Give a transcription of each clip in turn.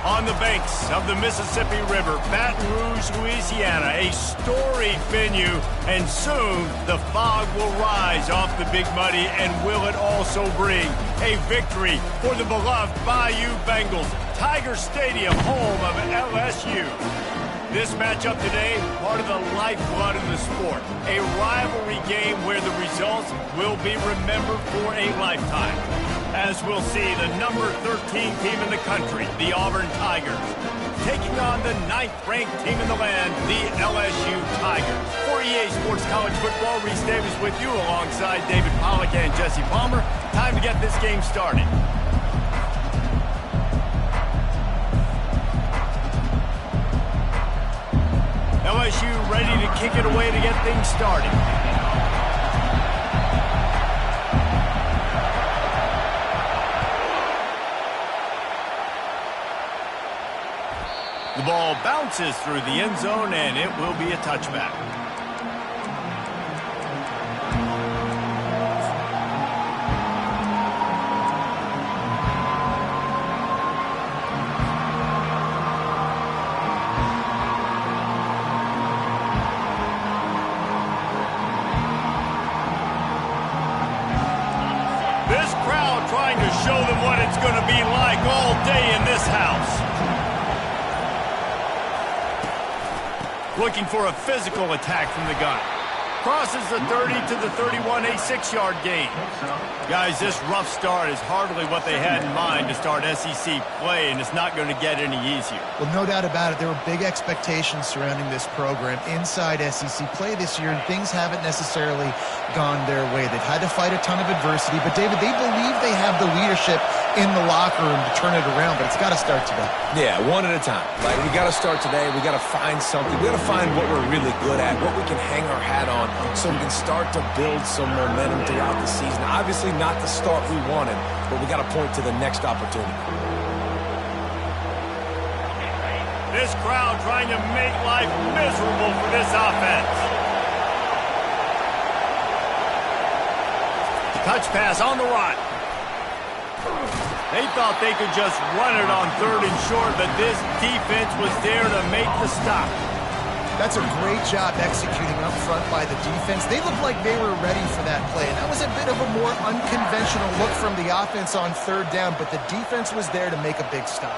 On the banks of the Mississippi River, Baton Rouge, Louisiana, a storied venue, and soon the fog will rise off the Big Muddy, and will it also bring a victory for the beloved Bayou Bengals. Tiger Stadium, home of LSU. This matchup today, part of the lifeblood of the sport. A rivalry game where the results will be remembered for a lifetime. As we'll see, the number 13 team in the country, the Auburn Tigers, taking on the 9th-ranked team in the land, the LSU Tigers. For EA Sports College Football, Reese Davis with you alongside David Pollack and Jesse Palmer. Time to get this game started. LSU ready to kick it away to get things started. The ball bounces through the end zone, and it will be a touchback. This crowd trying to show them what it's going to be like all day in this house. Looking for a physical attack from the gun. Crosses the 30 to the 31, a 6-yard gain. Guys, this rough start is hardly what they had in mind to start SEC play, and it's not going to get any easier. Well, no doubt about it. There were big expectations surrounding this program inside SEC play this year, and things haven't necessarily gone their way. They've had to fight a ton of adversity, but, David, they believe they have the leadership in the locker room to turn it around, but it's got to start today. Yeah, one at a time. Like, we got to start today. We got to find something. We got to find what we're really good at, what we can hang our hat on, so we can start to build some momentum throughout the season. Obviously not the start we wanted, but we got to point to the next opportunity. This crowd trying to make life miserable for this offense. Touch pass on the run. They thought they could just run it on 3rd and short, but this defense was there to make the stop. That's a great job executing up front by the defense. They looked like they were ready for that play. And that was a bit of a more unconventional look from the offense on 3rd down, but the defense was there to make a big stop.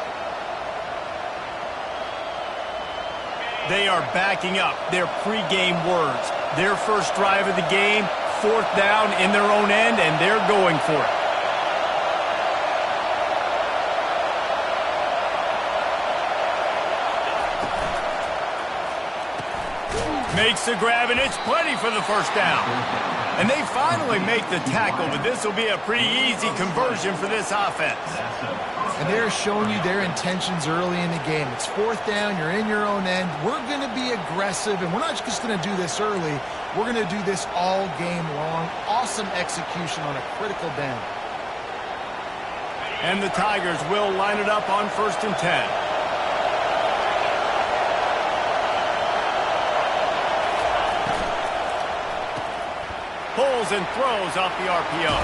They are backing up their pregame words. Their first drive of the game, 4th down in their own end, and they're going for it. Makes the grab, and it's plenty for the first down. And they finally make the tackle, but this will be a pretty easy conversion for this offense. And they're showing you their intentions early in the game. It's 4th down, you're in your own end. We're going to be aggressive, and we're not just going to do this early. We're going to do this all game long. Awesome execution on a critical down. And the Tigers will line it up on 1st and 10. Pulls and throws off the RPO.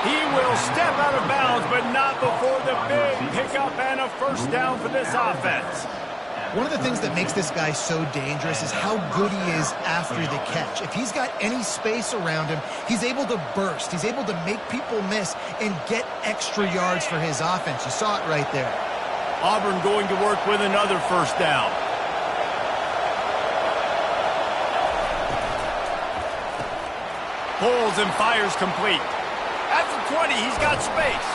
He will step out of bounds, but not before the big pickup and a first down for this offense. One of the things that makes this guy so dangerous is how good he is after the catch. If he's got any space around him, he's able to burst. He's able to make people miss and get extra yards for his offense. You saw it right there. Auburn going to work with another first down. Pulls and fires complete. At the 20, he's got space.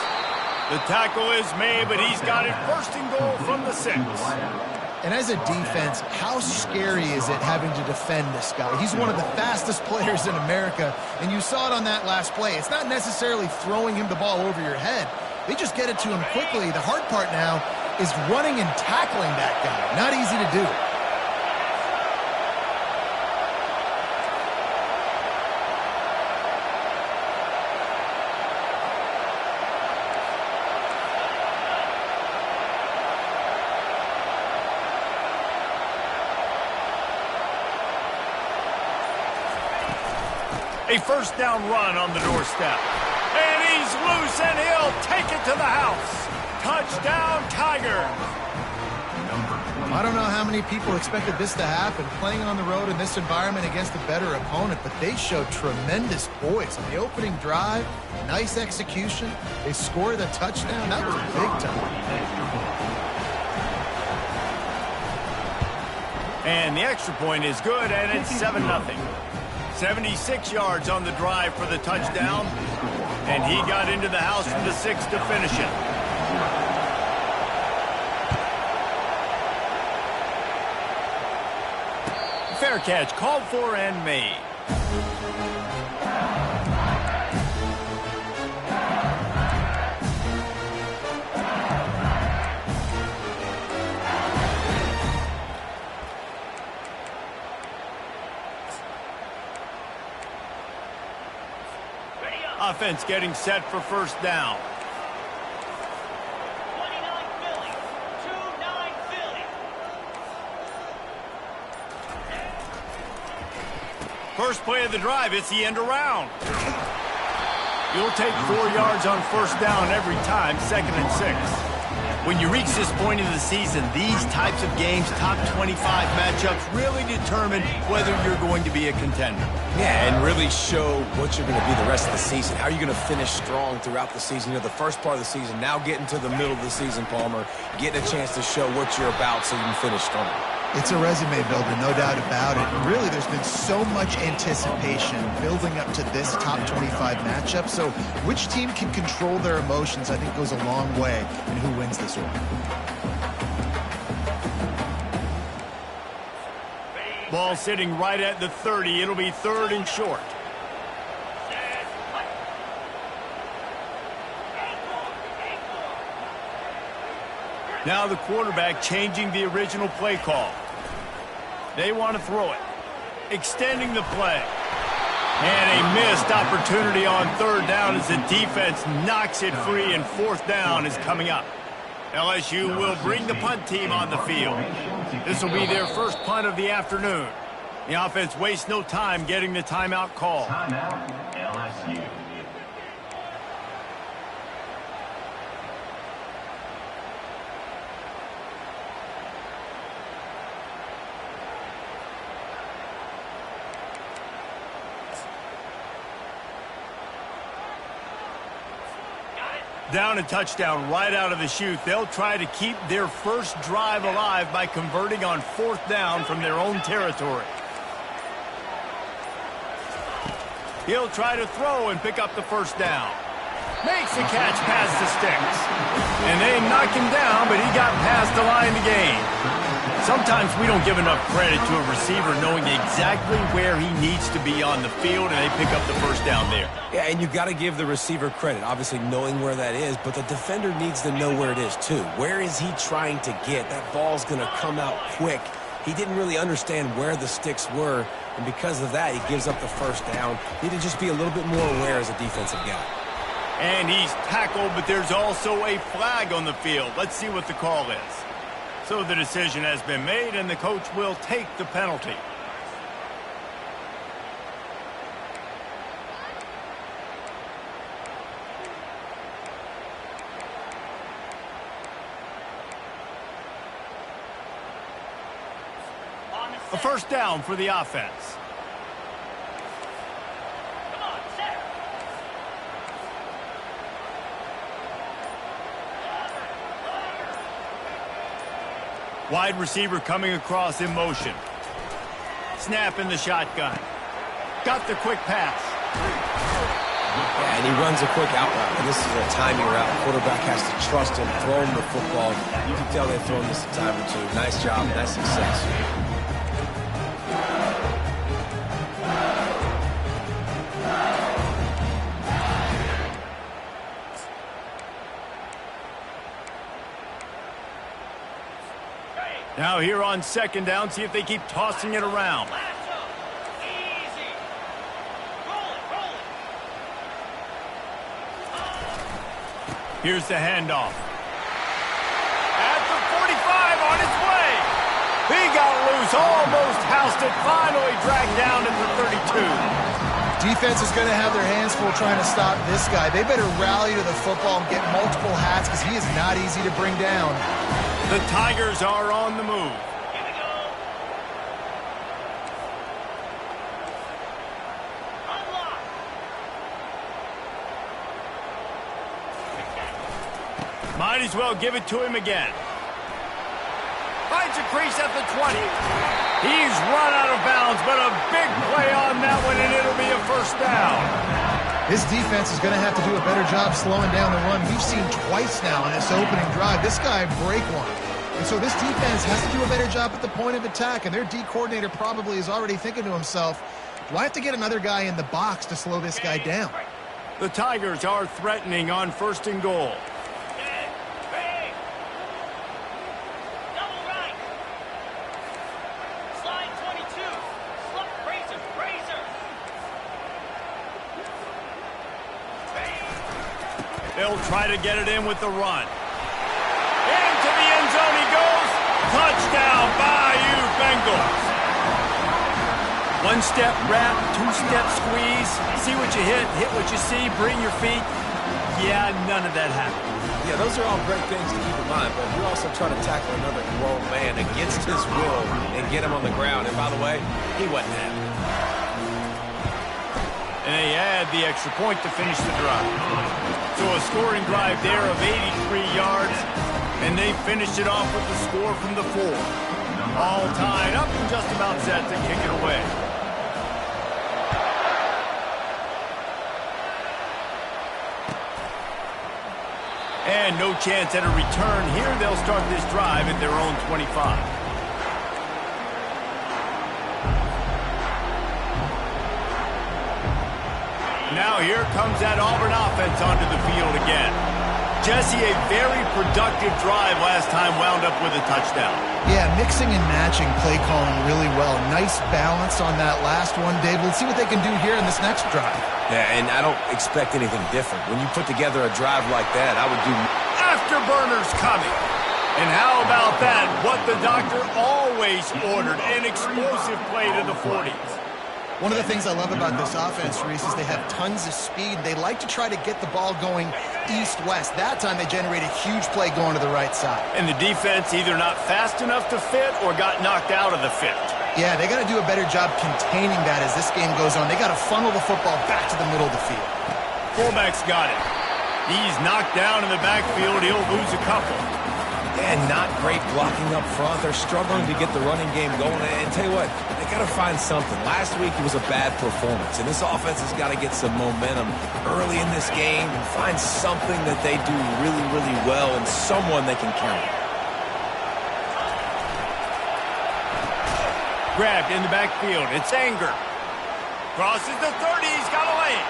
The tackle is made, but he's got it 1st and goal from the 6. And as a defense, how scary is it having to defend this guy? He's one of the fastest players in America, and you saw it on that last play. It's not necessarily throwing him the ball over your head. They just get it to him quickly. The hard part now is running and tackling that guy. Not easy to do. A first down run on the doorstep. And he's loose, and he'll take it to the house. Touchdown, Tigers. I don't know how many people expected this to happen, playing on the road in this environment against a better opponent, but they showed tremendous poise. On the opening drive, nice execution. They scored a touchdown. That was big time. And the extra point is good, and it's 7-0. 76 yards on the drive for the touchdown, and he got into the house from the 6 to finish it. Fair catch, called for and made. Offense getting set for first down. 29 Philly. 2-9 Philly. First play of the drive, it's the end around. You'll take 4 yards on first down every time, 2nd and 6. When you reach this point in the season, these types of games, top 25 matchups, really determine whether you're going to be a contender. Yeah, and really show what you're going to be the rest of the season. How are you going to finish strong throughout the season? You know, the first part of the season, now getting to the middle of the season, Palmer, getting a chance to show what you're about so you can finish strong. It's a resume builder, no doubt about it. And really, there's been so much anticipation building up to this top 25 matchup. So which team can control their emotions, I think, goes a long way in who wins this one. Ball sitting right at the 30. It'll be 3rd and short. Now the quarterback changing the original play call. They want to throw it. Extending the play. And a missed opportunity on 3rd down as the defense knocks it free, and 4th down is coming up. LSU will bring the punt team on the field. This will be their first punt of the afternoon. The offense wastes no time getting the timeout call. Timeout, LSU. Down and touchdown right out of the chute. They'll try to keep their first drive alive by converting on 4th down from their own territory. He'll try to throw and pick up the first down. Makes the catch past the sticks. And they knock him down, but he got past the line to gain. Sometimes we don't give enough credit to a receiver knowing exactly where he needs to be on the field, and they pick up the first down there. Yeah, and you got to give the receiver credit, obviously knowing where that is, but the defender needs to know where it is too. Where is he trying to get? That ball's going to come out quick. He didn't really understand where the sticks were, and because of that, he gives up the first down. Need to just be a little bit more aware as a defensive guy. And he's tackled, but there's also a flag on the field. Let's see what the call is. So the decision has been made, and the coach will take the penalty. A first down for the offense. Come on, center. Wide receiver coming across in motion. Snap in the shotgun. Got the quick pass. Yeah, and he runs a quick out route, and this is a timing route. The quarterback has to trust him, throw him the football. You can tell they've thrown this a time or two. Nice job, nice success. Now here on 2nd down, see if they keep tossing it around. Easy. Roll it. Here's the handoff. At the 45, on his way. He got loose, almost housed it, finally dragged down at the 32. Defense is going to have their hands full trying to stop this guy. They better rally to the football and get multiple hats because he is not easy to bring down. The Tigers are on the move. Might as well give it to him again. Finds a crease at the 20. He's run out of bounds, but a big play on that one, and it'll be a first down. This defense is going to have to do a better job slowing down the run. We've seen twice now in this opening drive. This guy break one. And so this defense has to do a better job at the point of attack, and their D coordinator probably is already thinking to himself, do I have to get another guy in the box to slow this guy down? The Tigers are threatening on 1st and goal. Double right. Slide 22. Slump Razor. They'll try to get it in with the run. Into the end zone he goes. Touchdown, Bayou Bengals. 1-step wrap, 2-step squeeze. See what you hit what you see, bring your feet. Yeah, none of that happened. Yeah, those are all great things to keep in mind, but you're also trying to tackle another grown man against his will and get him on the ground. And by the way, he wasn't happy. And they add the extra point to finish the drive. So a scoring drive there of 83 yards. And they finished it off with the score from the 4. All tied up and just about set to kick it away. And no chance at a return here. They'll start this drive at their own 25. Now here comes that Auburn offense onto the field again. Jesse, a very productive drive last time, wound up with a touchdown. Yeah, mixing and matching play calling really well. Nice balance on that last one, Dave. Let's see what they can do here in this next drive. Yeah, and I don't expect anything different. When you put together a drive like that, I would do... Afterburners coming. And how about that? What the doctor always ordered, an explosive play to the 40s. One of the things I love about this offense, Reese, is they have tons of speed. They like to try to get the ball going east-west. That time they generate a huge play going to the right side. And the defense either not fast enough to fit or got knocked out of the fit. Yeah, they got to do a better job containing that as this game goes on. They got to funnel the football back to the middle of the field. Fullback's got it. He's knocked down in the backfield. He'll lose a couple. And not great blocking up front. They're struggling to get the running game going. And tell you what, they got to find something. Last week it was a bad performance, and this offense has got to get some momentum early in this game and find something that they do really, really well and someone they can count on. Grabbed in the backfield. It's Anger. Crosses the 30. He's got a lane.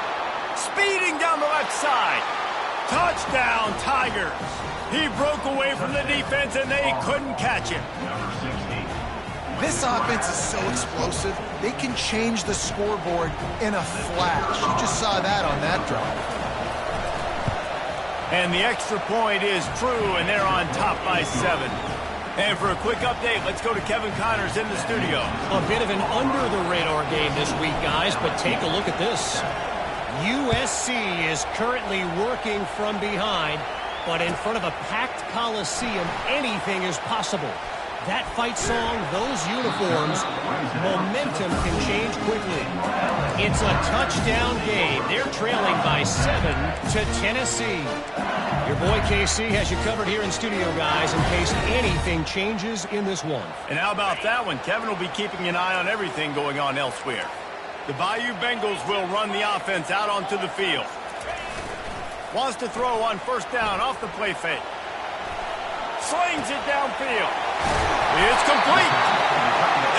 Speeding down the left side. Touchdown, Tigers. He broke away from the defense, and they couldn't catch him. This offense is so explosive, they can change the scoreboard in a flash. You just saw that on that drive. And the extra point is true, and they're on top by 7. And for a quick update, let's go to Kevin Connors in the studio. A bit of an under-the-radar game this week, guys, but take a look at this. USC is currently working from behind, but in front of a packed Coliseum, anything is possible. That fight song, those uniforms, momentum can change quickly. It's a touchdown game. They're trailing by 7 to Tennessee. Your boy KC has you covered here in studio, guys, in case anything changes in this one. And how about that one? Kevin will be keeping an eye on everything going on elsewhere. The Bayou Bengals will run the offense out onto the field. Wants to throw on 1st down off the play fake. Slings it downfield. It's complete.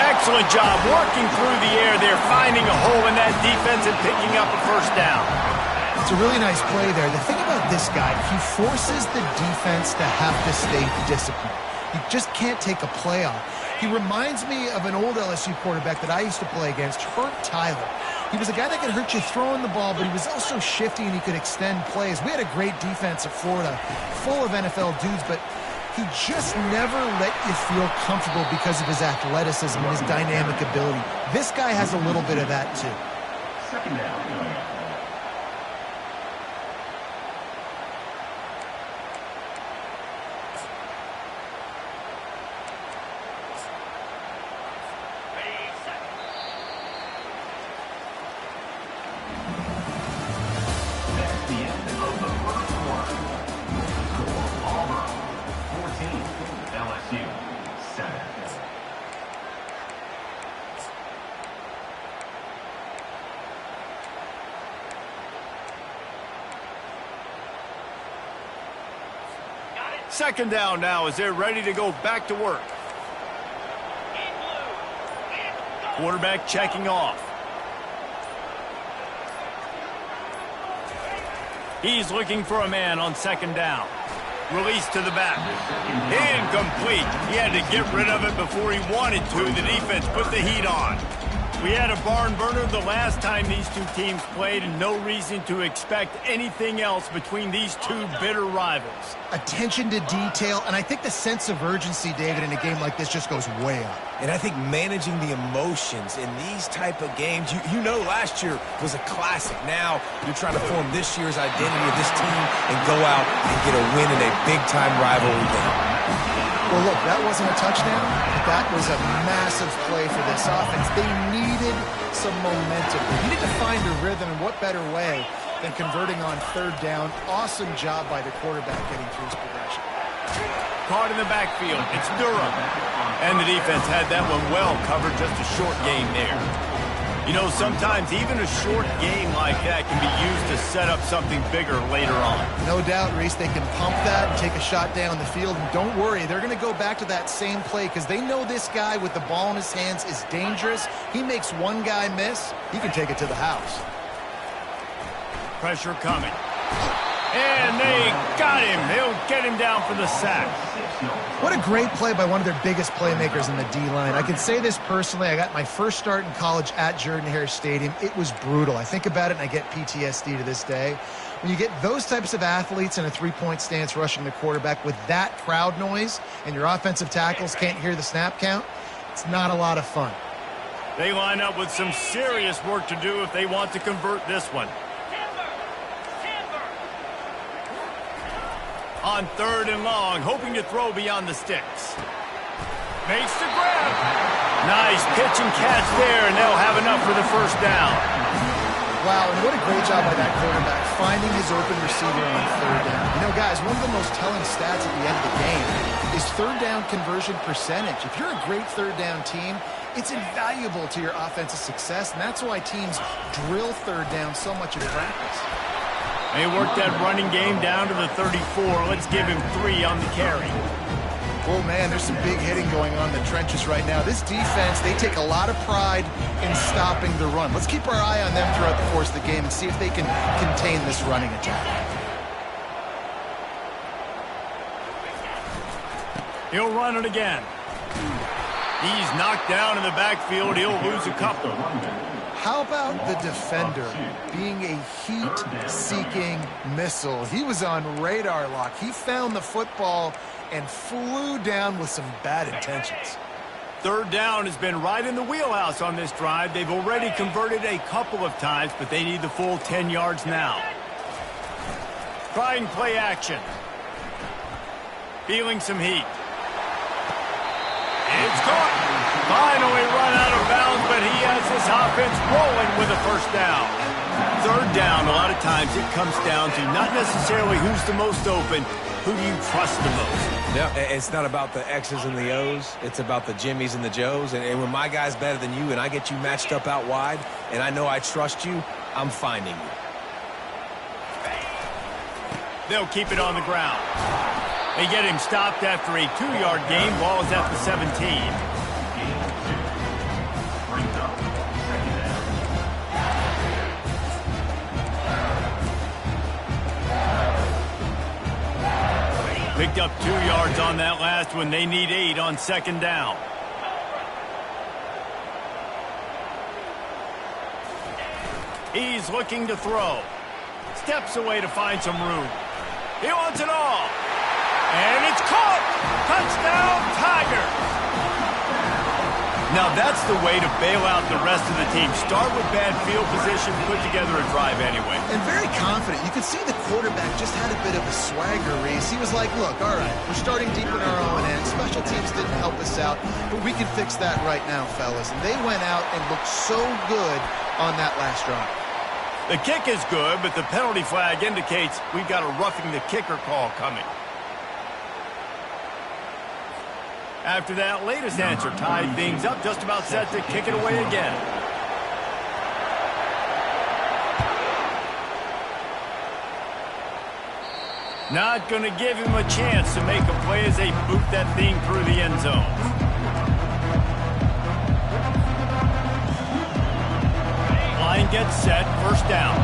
Excellent job working through the air there, finding a hole in that defense and picking up a 1st down. It's a really nice play there. The thing about this guy, he forces the defense to have to stay disciplined. You just can't take a play off. He reminds me of an old LSU quarterback that I used to play against, Herb Tyler. He was a guy that could hurt you throwing the ball, but he was also shifty and he could extend plays. We had a great defense at Florida, full of NFL dudes, but he just never let you feel comfortable because of his athleticism and his dynamic ability. This guy has a little bit of that too. 2nd down. 14, LSU 7. Second down now as they're ready to go back to work. Quarterback checking off. He's looking for a man on second down. Release to the back. Incomplete. He had to get rid of it before he wanted to. The defense put the heat on. We had a barn burner the last time these two teams played, and no reason to expect anything else between these two bitter rivals. Attention to detail, and I think the sense of urgency, David, in a game like this just goes way up. And I think managing the emotions in these type of games, you know last year was a classic. Now you're trying to form this year's identity of this team and go out and get a win in a big-time rivalry game. Well, look, that wasn't a touchdown, but that was a massive play for this offense. They needed some momentum. They needed to find a rhythm, and what better way than converting on third down. Awesome job by the quarterback getting through his progression. Caught in the backfield. It's Durham. And the defense had that one well covered. Just a short game there. You know, sometimes even a short game like that can be used to set up something bigger later on. No doubt, Reese, they can pump that and take a shot down the field. And don't worry, they're going to go back to that same play because they know this guy with the ball in his hands is dangerous. He makes one guy miss, he can take it to the house. Pressure coming. And they got him. They'll get him down for the sack. What a great play by one of their biggest playmakers in the D-line. I can say this personally. I got my first start in college at Jordan-Hare Stadium. It was brutal. I think about it and I get PTSD to this day. When you get those types of athletes in a three-point stance rushing the quarterback with that crowd noise and your offensive tackles can't hear the snap count, it's not a lot of fun. They line up with some serious work to do if they want to convert this one. On third and long, hoping to throw beyond the sticks. Makes the grab. Nice pitch and catch there, and they'll have enough for the first down. Wow, and what a great job by that quarterback, finding his open receiver on third down. You know, guys, one of the most telling stats at the end of the game is third down conversion percentage. If you're a great third down team, it's invaluable to your offensive success, and that's why teams drill third down so much in practice. They worked that running game down to the 34. Let's give him 3 on the carry. Oh, man, there's some big hitting going on in the trenches right now. This defense, they take a lot of pride in stopping the run. Let's keep our eye on them throughout the course of the game and see if they can contain this running attack. He'll run it again. He's knocked down in the backfield. He'll lose a couple. How about the defender being a heat-seeking missile? He was on radar lock. He found the football and flew down with some bad intentions. Third down has been right in the wheelhouse on this drive. They've already converted a couple of times, but they need the full 10 yards now. Trying play action. Feeling some heat. It's caught. Finally run out of bounds, but he has this offense rolling with a first down. Third down, a lot of times it comes down to not necessarily who's the most open, who do you trust the most. Yeah, it's not about the X's and the O's. It's about the Jimmys and the Joes. And when my guy's better than you and I get you matched up out wide and I know I trust you, I'm finding you. They'll keep it on the ground. They get him stopped after a 2-yard gain. Ball is at the 17. Picked up 2 yards on that last one. They need 8 on second down. He's looking to throw. Steps away to find some room. He wants it all. And it's caught. Touchdown, Tigers. Now that's the way to bail out the rest of the team. Start with bad field position, put together a drive anyway. And very confident. You could see the quarterback just had a bit of a swagger, Reese. He was like, look, all right, we're starting deep in our own end. Special teams didn't help us out, but we can fix that right now, fellas. And they went out and looked so good on that last drive. The kick is good, but the penalty flag indicates we've got a roughing the kicker call coming. After that latest answer tied things up, just about set to kick it away again. Not going to give him a chance to make a play as they boot that thing through the end zone. Line gets set, first down.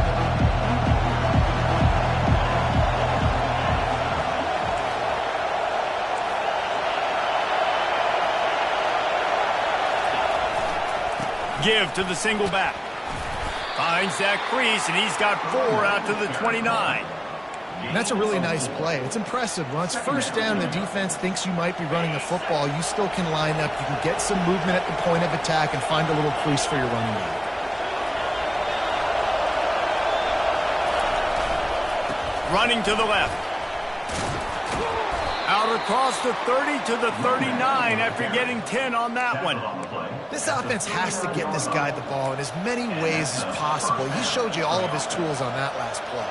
Give to the single back. Finds that crease, and he's got 4 out to the 29. And that's a really nice play. It's impressive. Once first down, the defense thinks you might be running the football. You still can line up. You can get some movement at the point of attack and find a little crease for your running back. Running to the left. Out across the 30 to the 39 after getting 10 on that one. This offense has to get this guy the ball in as many ways as possible. He showed you all of his tools on that last play.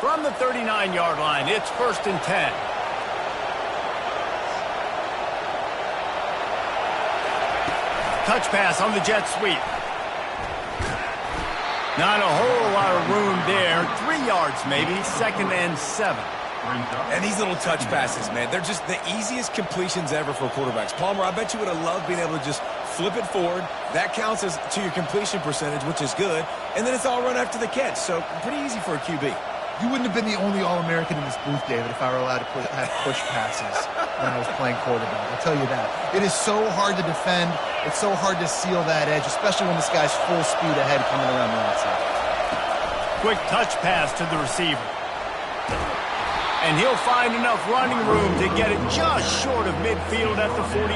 From the 39-yard line, it's 1st and 10. Touch pass on the jet sweep. Not a whole lot of room there. 3 yards maybe, 2nd and 7. And these little touch passes, man, they're just the easiest completions ever for quarterbacks. Palmer, I bet you would have loved being able to just flip it forward. That counts as to your completion percentage, which is good. And then it's all run after the catch, so pretty easy for a QB. You wouldn't have been the only All-American in this booth, David, if I were allowed to have push passes when I was playing quarterback. I'll tell you that. It is so hard to defend. It's so hard to seal that edge, especially when this guy's full speed ahead coming around the outside. Quick touch pass to the receiver. And he'll find enough running room to get it just short of midfield at the 49.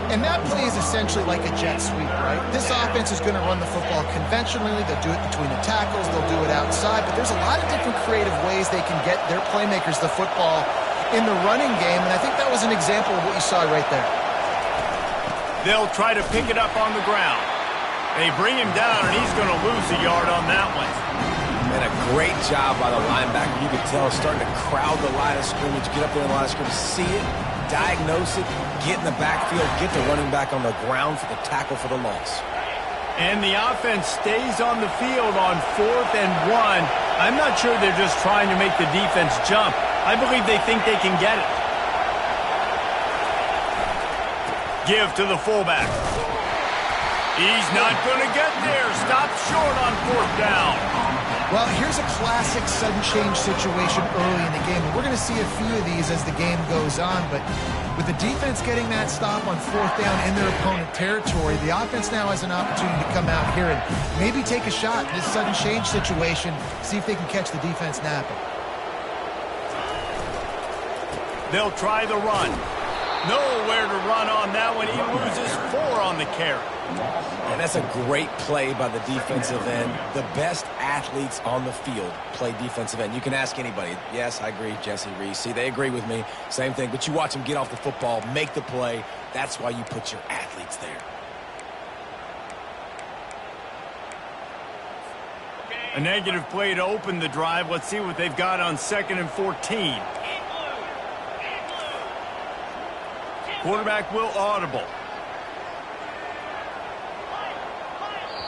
And that play is essentially like a jet sweep, right? This offense is going to run the football conventionally. They'll do it between the tackles. They'll do it outside. But there's a lot of different creative ways they can get their playmakers the football in the running game. And I think that was an example of what you saw right there. They'll try to pick it up on the ground. They bring him down, and he's going to lose a yard on that one. And a great job by the linebacker. You can tell starting to crowd the line of scrimmage, get up there in the line of scrimmage, see it, diagnose it, get in the backfield, get the running back on the ground for the tackle for the loss. And the offense stays on the field on 4th and 1. I'm not sure they're just trying to make the defense jump. I believe they think they can get it. Give to the fullback. He's not going to get there. Stop short on 4th down. Well, here's a classic sudden change situation early in the game. And we're going to see a few of these as the game goes on. But with the defense getting that stop on 4th down in their opponent territory, the offense now has an opportunity to come out here and maybe take a shot in this sudden change situation, see if they can catch the defense napping. They'll try the run. Nowhere to run on that one. He loses 4 on the carry. And that's a great play by the defensive end. The best athletes on the field play defensive end. You can ask anybody. Yes, I agree, Jesse Reese. See, they agree with me. Same thing. But you watch them get off the football, make the play. That's why you put your athletes there. A negative play to open the drive. Let's see what they've got on 2nd and 14. Quarterback will audible.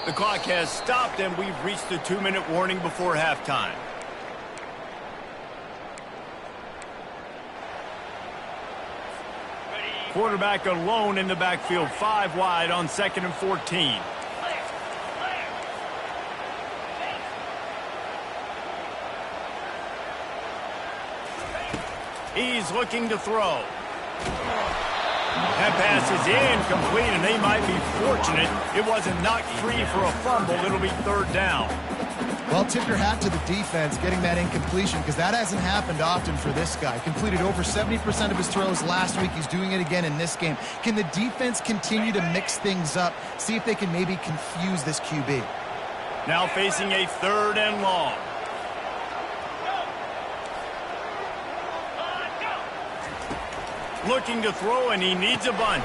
The clock has stopped, and we've reached the 2-minute warning before halftime. Quarterback alone in the backfield, 5 wide on 2nd and 14. He's looking to throw. That pass is incomplete, and they might be fortunate it wasn't knocked free for a fumble. It'll be 3rd down. Well, tip your hat to the defense getting that incompletion, because that hasn't happened often for this guy. Completed over 70% of his throws last week. He's doing it again in this game. Can the defense continue to mix things up, see if they can maybe confuse this QB? Now facing a 3rd and long. Looking to throw, and he needs a bunch.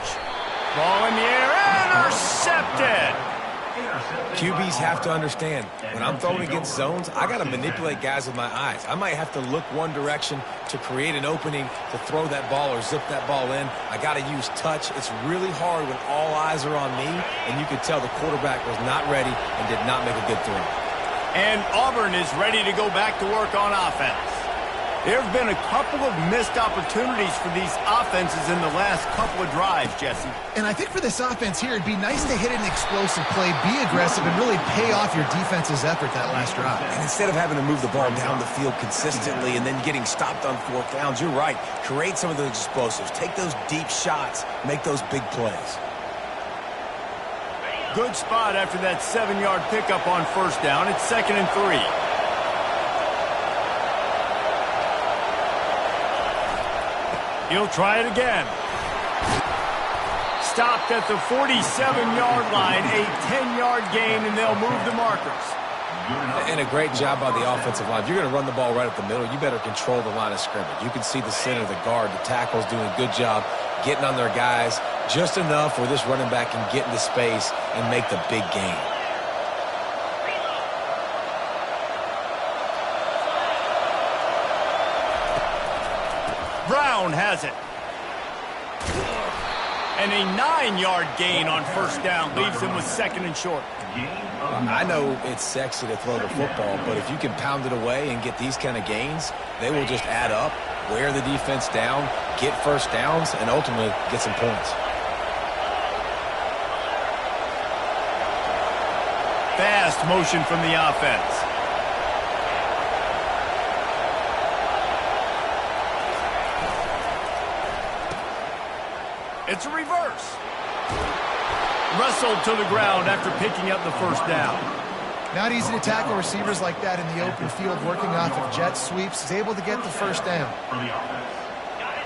Ball in the air, intercepted. QBs have to understand, when I'm throwing against zones, I got to manipulate guys with my eyes. I might have to look one direction to create an opening to throw that ball or zip that ball in. I got to use touch. It's really hard when all eyes are on me, and you could tell the quarterback was not ready and did not make a good throw. And Auburn is ready to go back to work on offense. There have been a couple of missed opportunities for these offenses in the last couple of drives, Jesse. And I think for this offense here, it'd be nice to hit an explosive play, be aggressive, and really pay off your defense's effort that last drive. And instead of having to move the ball down the field consistently and then getting stopped on fourth downs, you're right. Create some of those explosives. Take those deep shots. Make those big plays. Good spot after that 7-yard pickup on first down. It's 2nd and 3. He'll try it again. Stopped at the 47-yard line, a 10-yard gain, and they'll move the markers. And a great job by the offensive line. If you're going to run the ball right up the middle, you better control the line of scrimmage. You can see the center, the guard, the tackle's doing a good job getting on their guys just enough where this running back can get into space and make the big gain. Brown has it. And a 9-yard gain on first down leaves him with 2nd and short. I know it's sexy to throw the football, but if you can pound it away and get these kind of gains, they will just add up, wear the defense down, get first downs, and ultimately get some points. Fast motion from the offense. It's a reverse. Wrestled to the ground after picking up the first down. Not easy to tackle receivers like that in the open field, working off of jet sweeps. He's able to get the first down.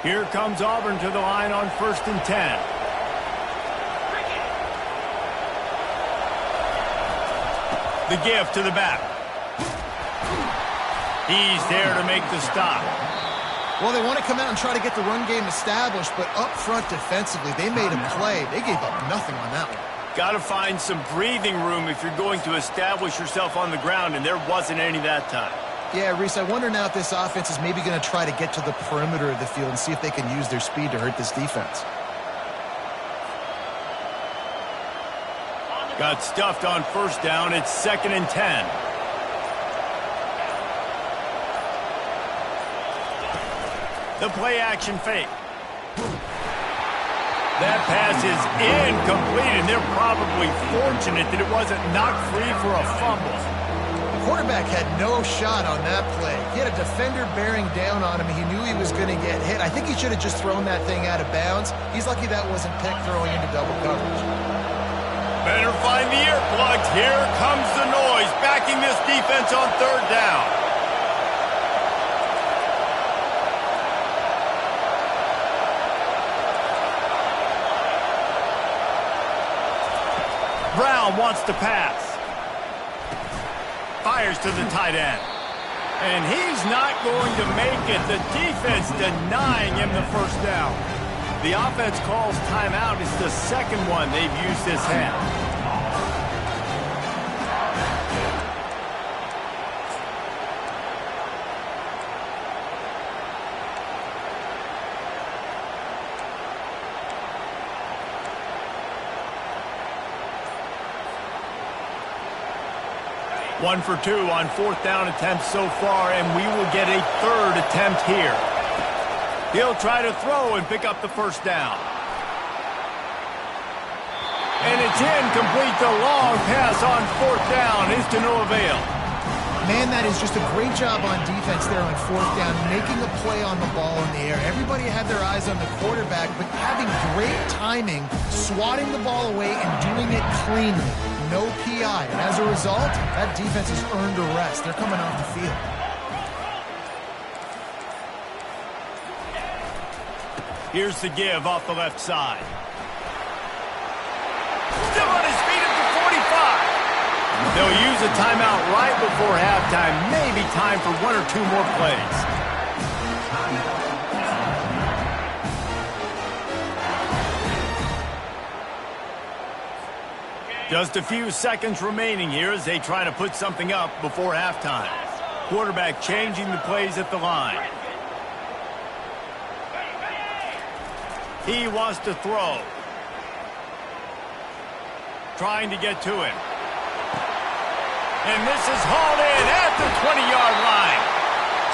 Here comes Auburn to the line on 1st and 10. The give to the back. He's there to make the stop. Well, they want to come out and try to get the run game established, but up front defensively, they made a play. They gave up nothing on that one. Got to find some breathing room if you're going to establish yourself on the ground, and there wasn't any that time. Yeah, Reese, I wonder now if this offense is maybe going to try to get to the perimeter of the field and see if they can use their speed to hurt this defense. Got stuffed on first down. It's 2nd and 10. The play action fake. That pass is incomplete, and they're probably fortunate that it wasn't knocked free for a fumble. The quarterback had no shot on that play. He had a defender bearing down on him. He knew he was going to get hit. I think he should have just thrown that thing out of bounds. He's lucky that wasn't picked throwing into double coverage. Better find the earplugs. Here comes the noise, backing this defense on 3rd down. Brown wants to pass. Fires to the tight end. And he's not going to make it. The defense denying him the first down. The offense calls timeout. It's the 2nd one they've used this half. One for 2 on 4th down attempts so far, and we will get a 3rd attempt here. He'll try to throw and pick up the first down. And it's incomplete. The long pass on 4th down is to no avail. Man, that is just a great job on defense there on 4th down, making a play on the ball in the air. Everybody had their eyes on the quarterback, but having great timing, swatting the ball away and doing it cleanly. No PI. And as a result, that defense has earned a rest. They're coming off the field. Here's the give off the left side. Still on his feet at the 45. They'll use a timeout right before halftime. Maybe time for 1 or 2 more plays. Just a few seconds remaining here as they try to put something up before halftime. Quarterback changing the plays at the line. He wants to throw. Trying to get to him. And this is hauled in at the 20-yard line.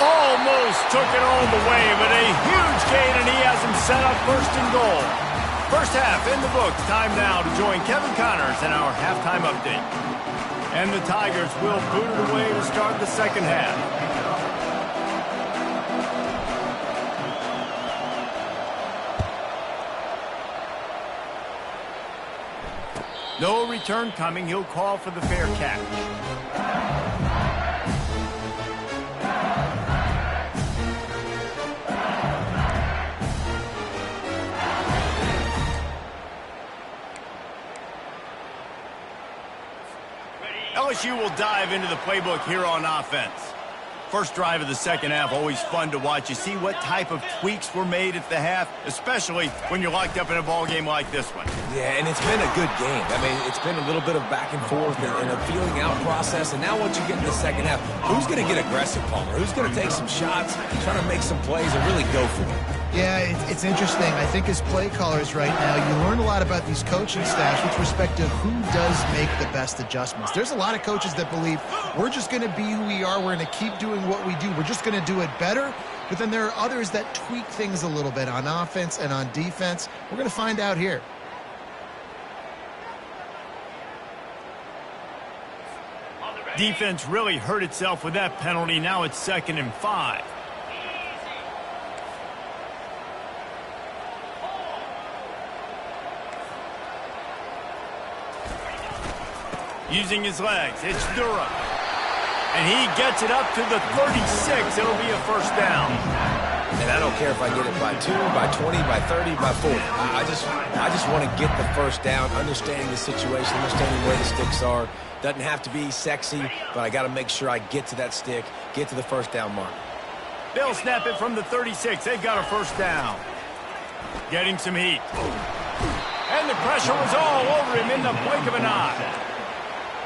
Almost took it all the way, but a huge gain, and he has him set up first and goal. First half in the books. Time now to join Kevin Connors in our halftime update. And the Tigers will boot it away to start the second half. No return coming. He'll call for the fair catch. LSU will dive into the playbook here on offense. First drive of the second half, always fun to watch. You see what type of tweaks were made at the half, especially when you're locked up in a ball game like this one. Yeah, and it's been a good game. I mean, it's been a little bit of back and forth and a feeling out process. And now once you get in the second half, who's going to get aggressive, Palmer? Who's going to take some shots, try to make some plays, and really go for it? Yeah, it's interesting. I think as play callers right now, you learn a lot about these coaching staffs with respect to who does make the best adjustments. There's a lot of coaches that believe we're just going to be who we are. We're going to keep doing what we do. We're just going to do it better. But then there are others that tweak things a little bit on offense and on defense. We're going to find out here. Defense really hurt itself with that penalty. Now it's 2nd and 5. Using his legs, it's Durham. And he gets it up to the 36. It'll be a first down. And I don't care if I get it by 2, by 20, by 30, by 40. I just want to get the first down, understanding the situation, understanding where the sticks are. Doesn't have to be sexy, but I got to make sure I get to that stick, get to the first down mark. They'll snap it from the 36. They've got a first down. Getting some heat. And the pressure was all over him in the blink of an eye.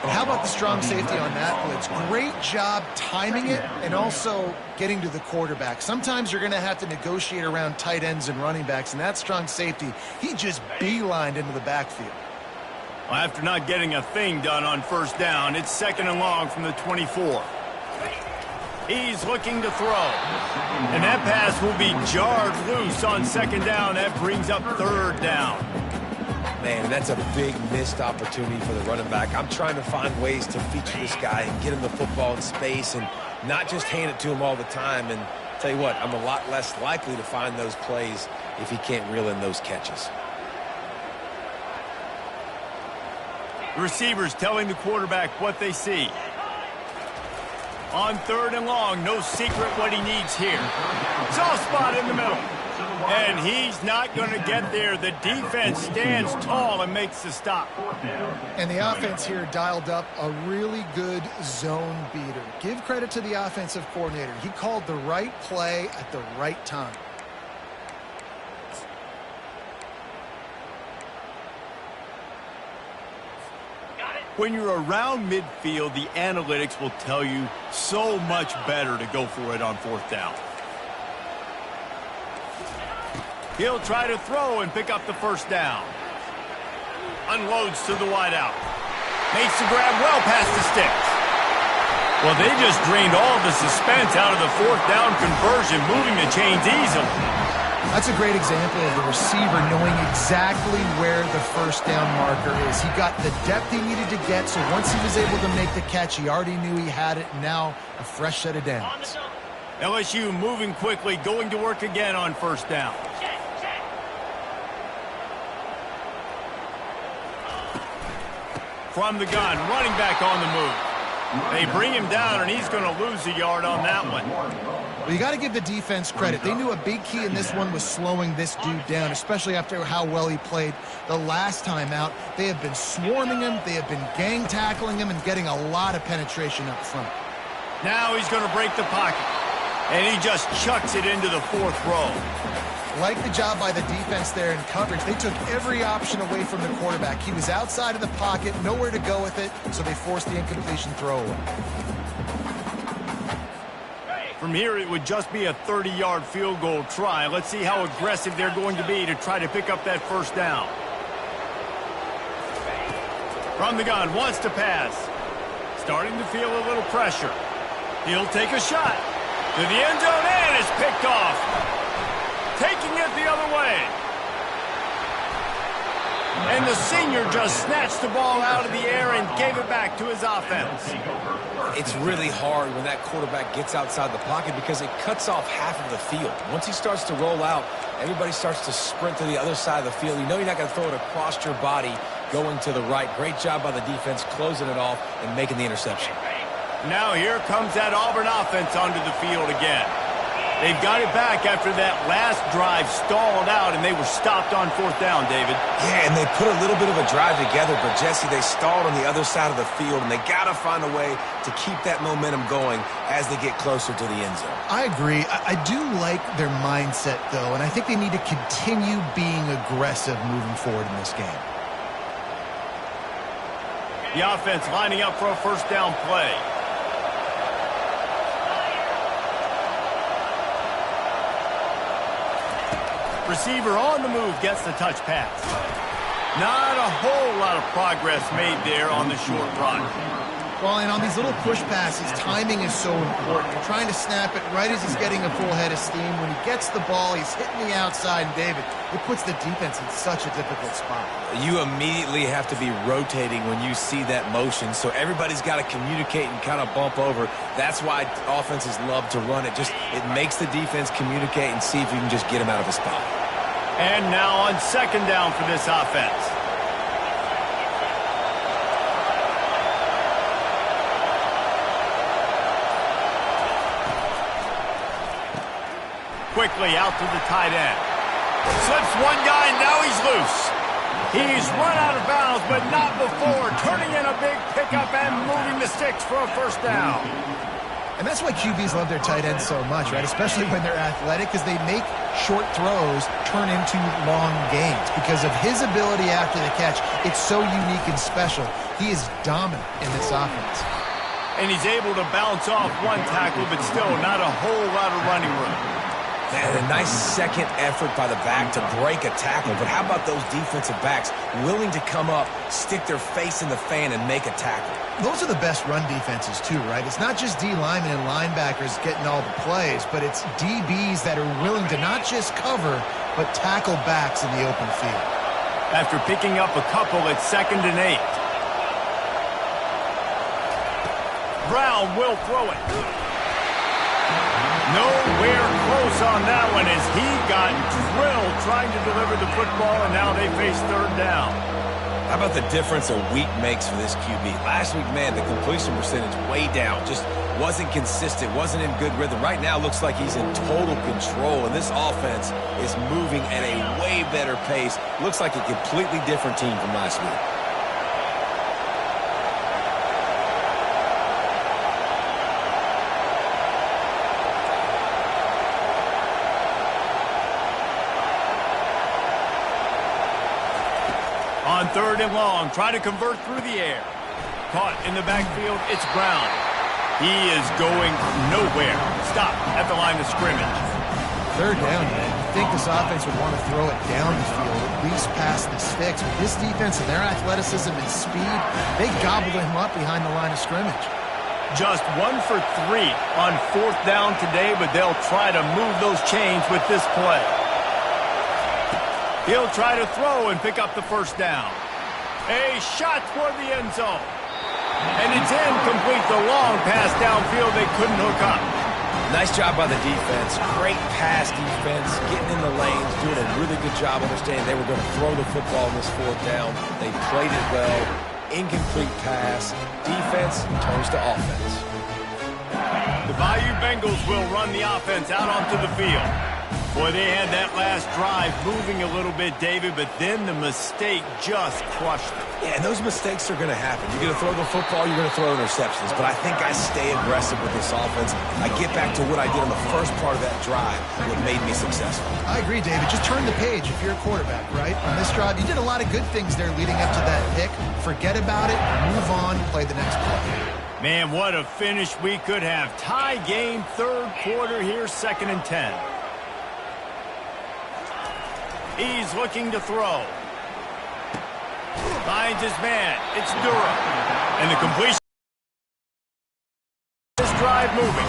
And how about the strong safety on that blitz? Great job timing it and also getting to the quarterback. Sometimes you're going to have to negotiate around tight ends and running backs, and that strong safety, he just beelined into the backfield. Well, after not getting a thing done on first down, it's 2nd and long from the 24. He's looking to throw. And that pass will be jarred loose on 2nd down. That brings up 3rd down. Man, that's a big missed opportunity for the running back. I'm trying to find ways to feature this guy and get him the football in space and not just hand it to him all the time. And tell you what, I'm a lot less likely to find those plays if he can't reel in those catches. The receivers telling the quarterback what they see. On 3rd and long, no secret what he needs here. Soft spot in the middle. And he's not going to get there. The defense stands tall and makes the stop. And the offense here dialed up a really good zone beater. Give credit to the offensive coordinator. He called the right play at the right time. When you're around midfield, the analytics will tell you so much better to go for it on 4th down. He'll try to throw and pick up the first down. Unloads to the wideout. Makes the grab well past the sticks. Well, they just drained all the suspense out of the 4th down conversion, moving the chains easily. That's a great example of the receiver knowing exactly where the first down marker is. He got the depth he needed to get, so once he was able to make the catch, he already knew he had it. Now a fresh set of downs. LSU moving quickly, going to work again on first down. From the gun, running back on the move. They bring him down, and he's going to lose a yard on that one. Well, you got to give the defense credit. They knew a big key in this one was slowing this dude down, especially after how well he played the last time out. They have been swarming him. They have been gang tackling him and getting a lot of penetration up front. Now he's going to break the pocket. And he just chucks it into the 4th row. Like the job by the defense there in coverage. They took every option away from the quarterback. He was outside of the pocket, nowhere to go with it, so they forced the incompletion throwaway. From here, it would just be a 30-yard field goal try. Let's see how aggressive they're going to be to try to pick up that first down. From the gun, wants to pass. Starting to feel a little pressure. He'll take a shot. To the end zone, and it's picked off. Taking it the other way. And the senior just snatched the ball out of the air and gave it back to his offense. It's really hard when that quarterback gets outside the pocket because it cuts off half of the field. Once he starts to roll out, everybody starts to sprint to the other side of the field. You know you're not going to throw it across your body going to the right. Great job by the defense closing it off and making the interception. Now here comes that Auburn offense onto the field again. They've got it back after that last drive stalled out, and they were stopped on 4th down, David. Yeah, and they put a little bit of a drive together, but, Jesse, they stalled on the other side of the field, and they got to find a way to keep that momentum going as they get closer to the end zone. I agree. I do like their mindset, though, and I think they need to continue being aggressive moving forward in this game. The offense lining up for a first down play. Receiver on the move gets the touch pass. Not a whole lot of progress made there on the short run. Well, and on these little push passes, timing is so important. You're trying to snap it right as he's getting a full head of steam. When he gets the ball, he's hitting the outside, and David, it puts the defense in such a difficult spot. You immediately have to be rotating when you see that motion, so everybody's got to communicate and kind of bump over. That's why offenses love to run it. It makes the defense communicate and see if you can just get him out of a spot. And now on 2nd down for this offense. Quickly out to the tight end. Slips one guy, now he's loose. He's run out of bounds, but not before turning in a big pickup and moving the sticks for a first down. And that's why QBs love their tight ends so much, right? Especially when they're athletic, because they make short throws turn into long gains. Because of his ability after the catch, it's so unique and special. He is dominant in this offense. And he's able to bounce off one tackle, but still not a whole lot of running room. Man, a nice second effort by the back to break a tackle. But how about those defensive backs willing to come up, stick their face in the fan, and make a tackle? Those are the best run defenses, too, right? It's not just D linemen and linebackers getting all the plays, but it's DBs that are willing to not just cover, but tackle backs in the open field. After picking up a couple, it's 2nd and 8. Brown will throw it. Nowhere close on that one as he got drilled trying to deliver the football, and now they face 3rd down. How about the difference a week makes for this QB? Last week, man, the completion percentage way down. Just wasn't consistent, wasn't in good rhythm. Right now, looks like he's in total control, and this offense is moving at a way better pace. Looks like a completely different team from last week. On 3rd and long, try to convert through the air. Caught in the backfield, it's Brown. He is going nowhere. Stop at the line of scrimmage. 3rd down, man. I think this offense would want to throw it down the field, at least past the sticks. With this defense and their athleticism and speed, they gobbled him up behind the line of scrimmage. Just 1 for 3 on 4th down today, but they'll try to move those chains with this play. He'll try to throw and pick up the first down. A shot toward the end zone. And it's incomplete. The long pass downfield they couldn't hook up. Nice job by the defense. Great pass defense, getting in the lanes, doing a really good job understanding they were going to throw the football in this 4th down. They played it well. Incomplete pass. Defense turns to offense. The Bayou Bengals will run the offense out onto the field. Boy, they had that last drive moving a little bit, David, but then the mistake just crushed them. Yeah, and those mistakes are going to happen. You're going to throw the football, you're going to throw interceptions. But I think I stay aggressive with this offense. I get back to what I did on the first part of that drive, what made me successful. I agree, David. Just turn the page if you're a quarterback, right? On this drive, you did a lot of good things there leading up to that pick. Forget about it, move on, play the next play. Man, what a finish we could have. Tie game, third quarter here, 2nd and 10. He's looking to throw. Finds his man. It's Durham. And the completion. This drive moving.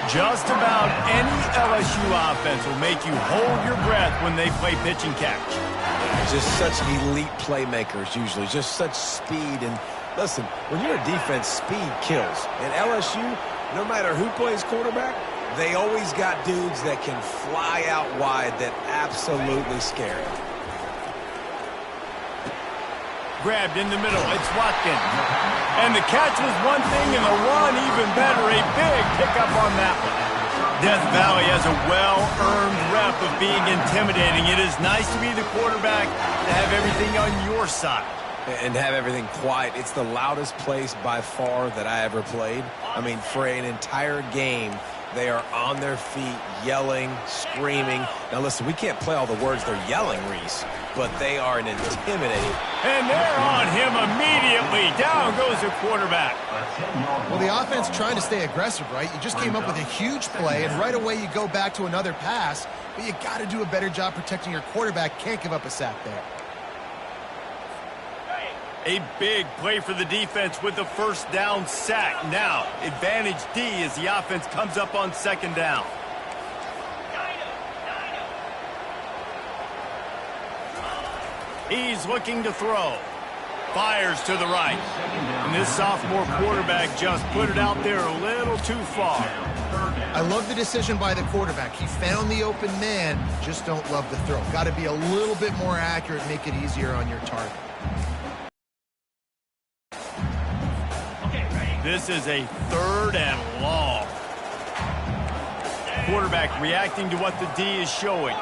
Just about any LSU offense will make you hold your breath when they play pitch and catch. Just such elite playmakers usually. Just such speed. And listen, when you're a defense, speed kills. And LSU, no matter who plays quarterback, they always got dudes that can fly out wide that absolutely scare you. Grabbed in the middle. It's Watkins. And the catch was one thing, and the run even better. A big pickup on that one. Death Valley has a well-earned rep of being intimidating. It is nice to be the quarterback, to have everything on your side. And have everything quiet. It's the loudest place by far that I ever played. I mean, for an entire game, they are on their feet, yelling, screaming. Now, listen, we can't play all the words they're yelling, Reese, but they are intimidating. And they're on him immediately. Down goes the quarterback. Well, the offense trying to stay aggressive, right? You just came up with a huge play, and right away you go back to another pass, but you got to do a better job protecting your quarterback. Can't give up a sack there. A big play for the defense with the first down sack. Now, advantage D as the offense comes up on 2nd down. He's looking to throw. Fires to the right. And this sophomore quarterback just put it out there a little too far. I love the decision by the quarterback. He found the open man, just don't love the throw. Got to be a little bit more accurate, make it easier on your target. This is a 3rd and long. Quarterback reacting to what the D is showing.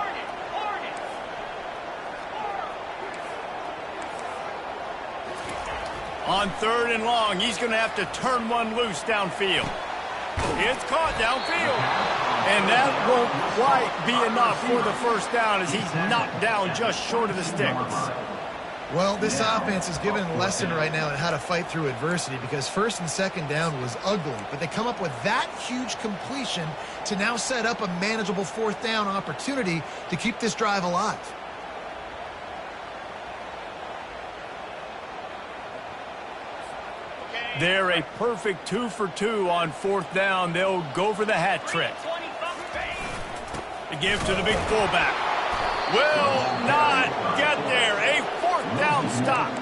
On 3rd and long, he's going to have to turn one loose downfield. It's caught downfield. And that won't quite be enough for the first down as he's knocked down just short of the sticks. Well, this offense is given a lesson right now on how to fight through adversity because 1st and 2nd down was ugly, but they come up with that huge completion to now set up a manageable 4th down opportunity to keep this drive alive. They're a perfect 2 for 2 on 4th down. They'll go for the hat trick. The give to the big fullback. Will not get there. A 4th down stop.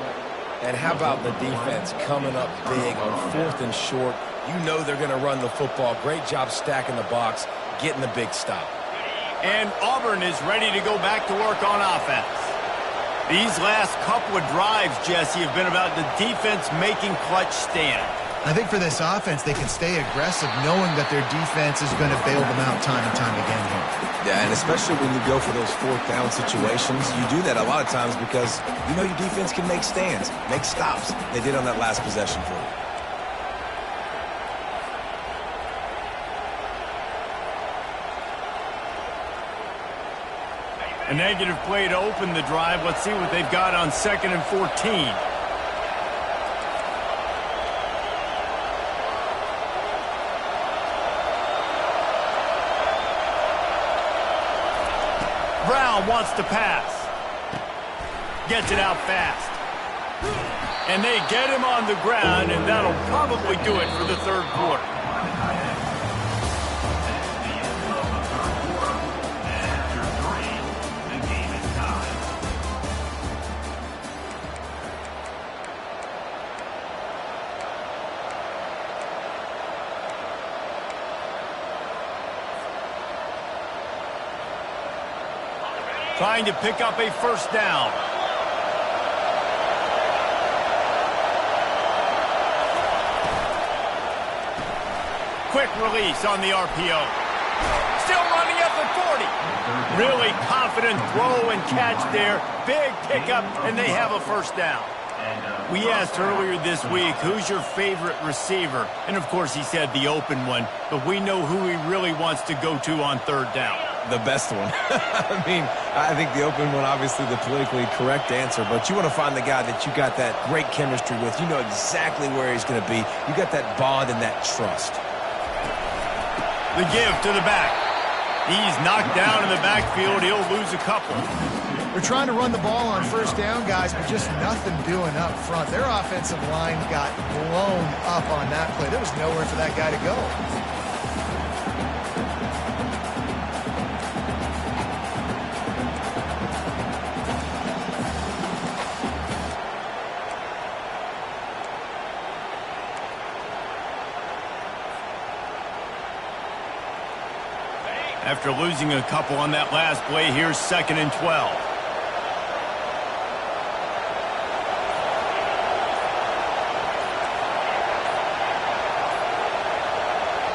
And how about the defense coming up big on 4th and short? You know they're going to run the football. Great job stacking the box, getting the big stop. And Auburn is ready to go back to work on offense. These last couple of drives, Jesse, have been about the defense making clutch stands. I think for this offense, they can stay aggressive knowing that their defense is going to bail them out time and time again here. Yeah, and especially when you go for those 4th down situations, you do that a lot of times because you know your defense can make stands, make stops. They did on that last possession for you. A negative play to open the drive. Let's see what they've got on 2nd and 14. Brown wants to pass. Gets it out fast. And they get him on the ground, and that'll probably do it for the 3rd quarter. Trying to pick up a 1st down. Quick release on the RPO. Still running up the 40. Really confident throw and catch there. Big pickup, and they have a first down. We asked earlier this week, who's your favorite receiver? And, of course, he said the open one. But we know who he really wants to go to on third down. The best one. I mean, I think the open one, obviously the politically correct answer, but you want to find the guy that you got that great chemistry with. You know exactly where he's going to be. You got that bond and that trust. The give to the back. He's knocked down in the backfield. He'll lose a couple. They're trying to run the ball on first down, guys, but just nothing doing up front. Their offensive line got blown up on that play. There was nowhere for that guy to go. After losing a couple on that last play, here's 2nd and 12.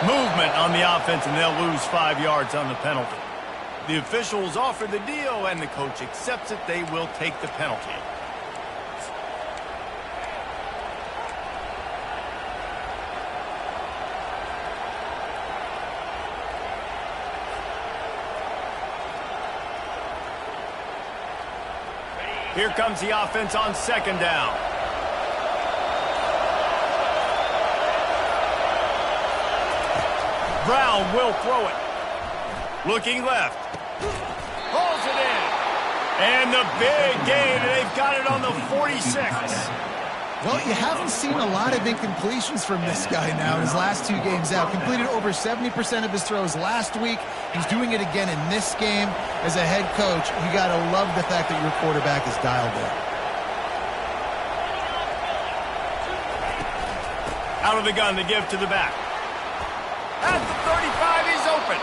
Movement on the offense, and they'll lose 5 yards on the penalty. The officials offer the deal, and the coach accepts it. They will take the penalty. Here comes the offense on 2nd down. Brown will throw it. Looking left. Pulls it in. And the big gain, and they've got it on the 46. Well, you haven't seen a lot of incompletions from this guy now in his last 2 games out. Completed over 70% of his throws last week. He's doing it again in this game. As a head coach, you got to love the fact that your quarterback is dialed in. Out of the gun, the give to the back. At the 35, he's open.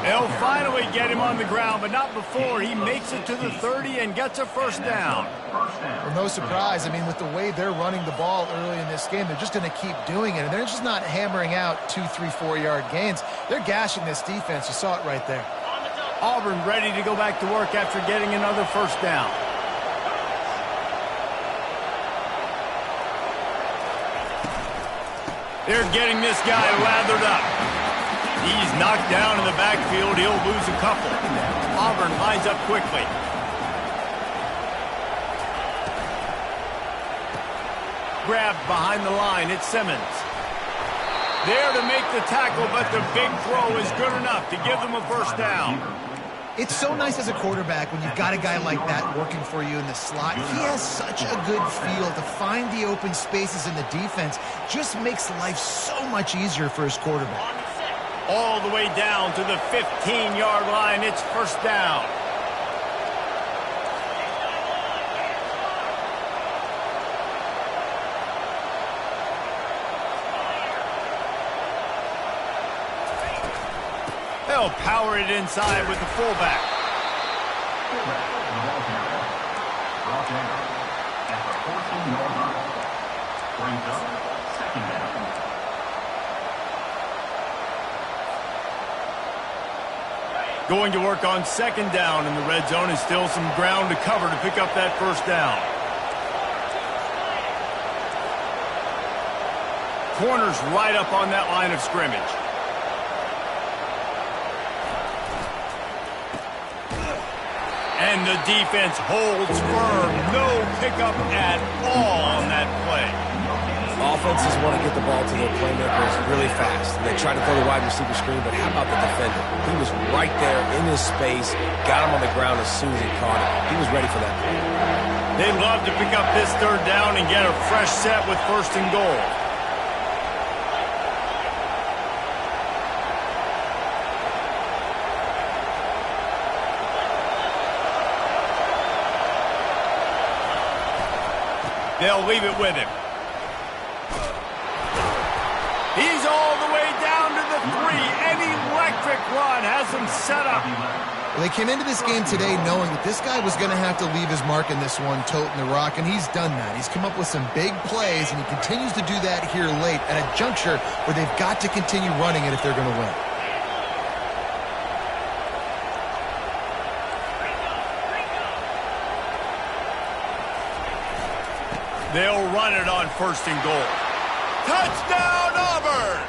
They'll finally get him on the ground, but not before. He makes it to the 30 and gets a first down. Well, no surprise. I mean, with the way they're running the ball early in this game, they're just going to keep doing it. And they're just not hammering out 2, 3, 4-yard gains. They're gashing this defense. You saw it right there. Auburn ready to go back to work after getting another first down. They're getting this guy lathered up. He's knocked down in the backfield. He'll lose a couple. Auburn lines up quickly. Grabbed behind the line. It's Simmons. There to make the tackle, but the big throw is good enough to give them a first down. It's so nice as a quarterback when you've got a guy like that working for you in the slot. He has such a good feel to find the open spaces in the defense. Just makes life so much easier for his quarterback. All the way down to the 15-yard line. It's first down. They'll power it inside with the fullback. Going to work on 2nd down in the red zone, and still some ground to cover to pick up that first down. Corners right up on that line of scrimmage. And the defense holds firm. No pickup at all on that play. Offenses want to get the ball to their playmakers really fast. And they try to throw the wide receiver screen, but how about the defender? He was right there in his space, got him on the ground as soon as he caught it. He was ready for that play. They'd love to pick up this 3rd down and get a fresh set with 1st and goal. They'll leave it with him. He's all the way down to the 3. An electric run has him set up. Well, they came into this game today knowing that this guy was going to have to leave his mark in this one, toting the rock, and he's done that. He's come up with some big plays, and he continues to do that here late at a juncture where they've got to continue running it if they're going to win. They'll run it on 1st and goal. Touchdown, Auburn!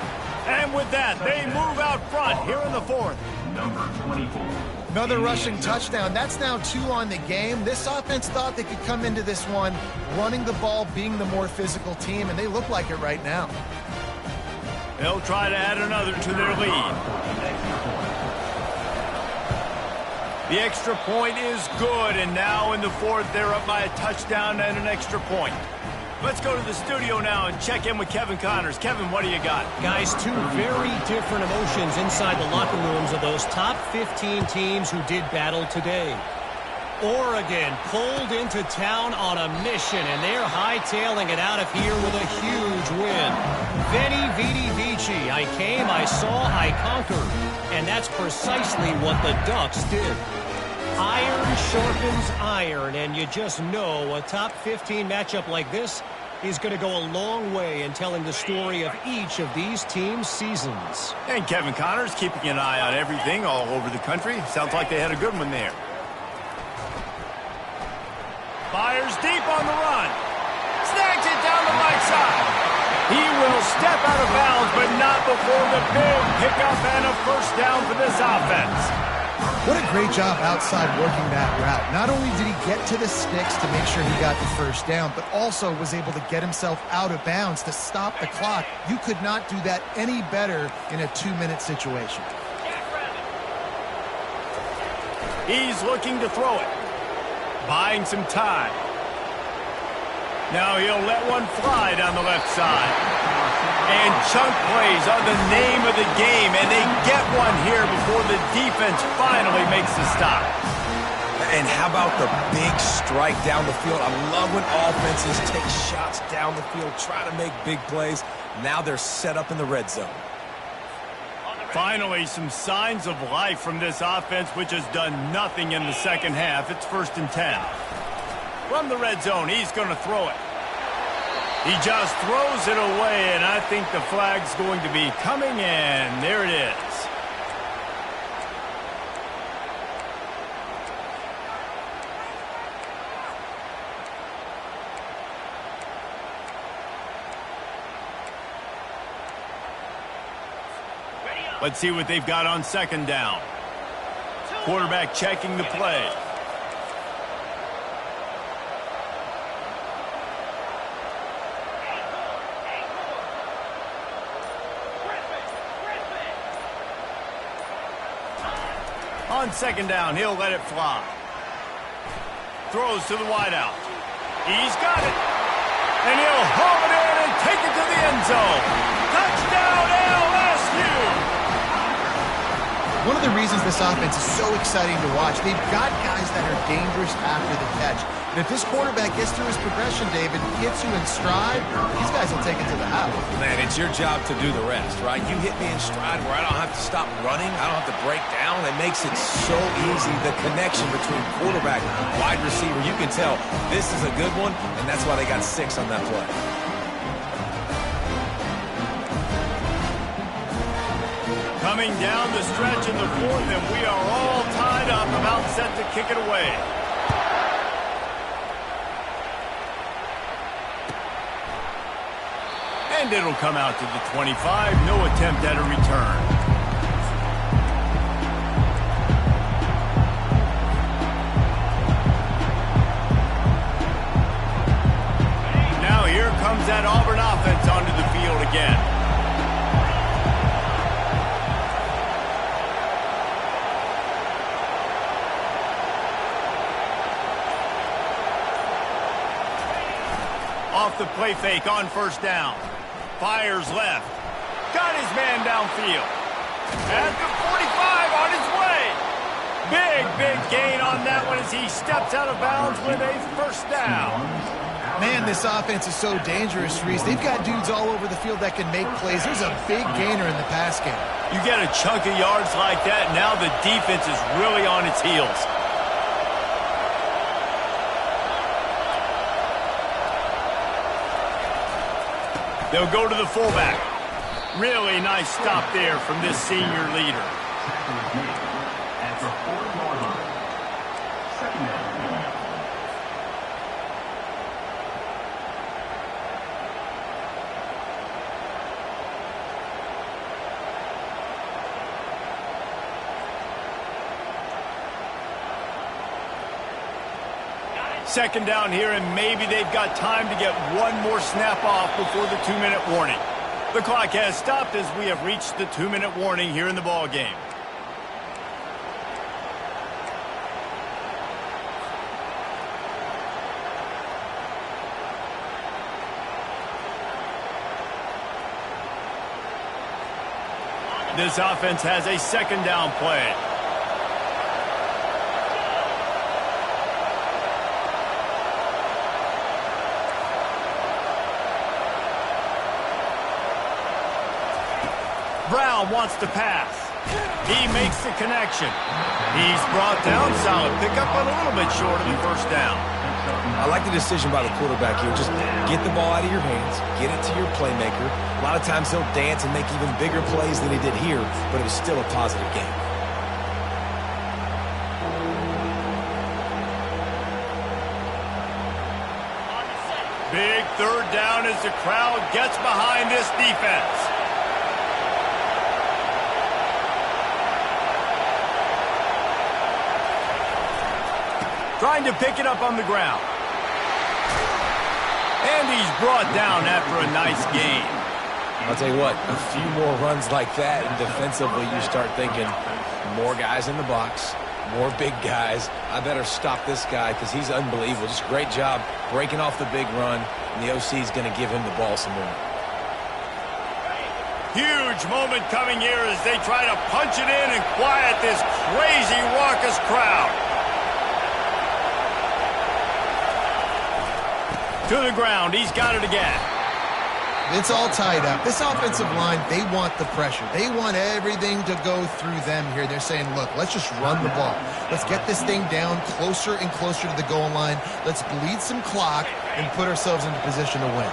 And with that, they move out front here in the 4th. Number 24. Another rushing touchdown. That's now 2 on the game. This offense thought they could come into this one running the ball, being the more physical team, and they look like it right now. They'll try to add another to their lead. The extra point is good, and now in the 4th, they're up by a touchdown and an extra point. Let's go to the studio now and check in with Kevin Connors. Kevin, what do you got? Guys, 2 very different emotions inside the locker rooms of those top 15 teams who did battle today. Oregon pulled into town on a mission, and they're hightailing it out of here with a huge win. Veni, vidi, vici. I came, I saw, I conquered. And that's precisely what the Ducks did. Iron sharpens iron, and you just know a top 15 matchup like this is going to go a long way in telling the story of each of these teams' seasons. And Kevin Connors keeping an eye on everything all over the country. Sounds like they had a good one there. Fires deep on the run. Snags it down the right side. He will step out of bounds, but not before the big pickup and a 1st down for this offense. What a great job outside working that route. Not only did he get to the sticks to make sure he got the 1st down, but also was able to get himself out of bounds to stop the clock. You could not do that any better in a 2-minute situation. He's looking to throw it. Buying some time. Now he'll let one fly down the left side. And chunk plays are the name of the game, and they get one here before the defense finally makes the stop. And how about the big strike down the field? I love when offenses take shots down the field, try to make big plays. Now they're set up in the red zone. Finally, some signs of life from this offense, which has done nothing in the 2nd half. It's 1st and 10. From the red zone, he's going to throw it. He just throws it away, and I think the flag's going to be coming in. There it is. Let's see what they've got on 2nd down. Quarterback checking the play. On 2nd down, he'll let it fly. Throws to the wideout. He's got it. And he'll haul it in and take it to the end zone. Touchdown, LSU! One of the reasons this offense is so exciting to watch, they've got guys that are dangerous after the catch. And if this quarterback gets through his progression, David, hits you in stride, these guys will take it to the house. Man, it's your job to do the rest, right? You hit me in stride where I don't have to stop running. I don't have to break down. It makes it so easy. The connection between quarterback and wide receiver, you can tell this is a good one, and that's why they got 6 on that play. Coming down the stretch in the 4th, and we are all tied up, about set to kick it away. And it'll come out to the 25. No attempt at a return. Now here comes that Auburn offense onto the field again. Off the play fake on 1st down. Fires left. Got his man downfield. At the 45 on his way. Big gain on that one as he steps out of bounds with a 1st down. Man, this offense is so dangerous, Reese. They've got dudes all over the field that can make plays. There's a big gainer in the pass game. You get a chunk of yards like that, now the defense is really on its heels. They'll go to the fullback. Really nice stop there from this senior leader. Second down here, and maybe they've got time to get one more snap off before the 2-minute warning. The clock has stopped as we have reached the 2-minute warning here in the ball game. This offense has a second down play. Brown wants to pass. He makes the connection. He's brought down. Solid pickup, but a little bit short of the first down. I like the decision by the quarterback here. Just get the ball out of your hands, get it to your playmaker. A lot of times he'll dance and make even bigger plays than he did here, but it was still a positive game. Big third down as the crowd gets behind this defense. Trying to pick it up on the ground. And he's brought down after a nice gain. I'll tell you what, a few more runs like that, and defensively you start thinking, more guys in the box, more big guys. I better stop this guy because he's unbelievable. Just a great job breaking off the big run, and the OC is going to give him the ball some more. Huge moment coming here as they try to punch it in and quiet this crazy, raucous crowd. To the ground. He's got it again. It's all tied up. This offensive line, they want the pressure. They want everything to go through them here. They're saying, look, let's just run the ball. Let's get this thing down closer and closer to the goal line. Let's bleed some clock and put ourselves into position to win.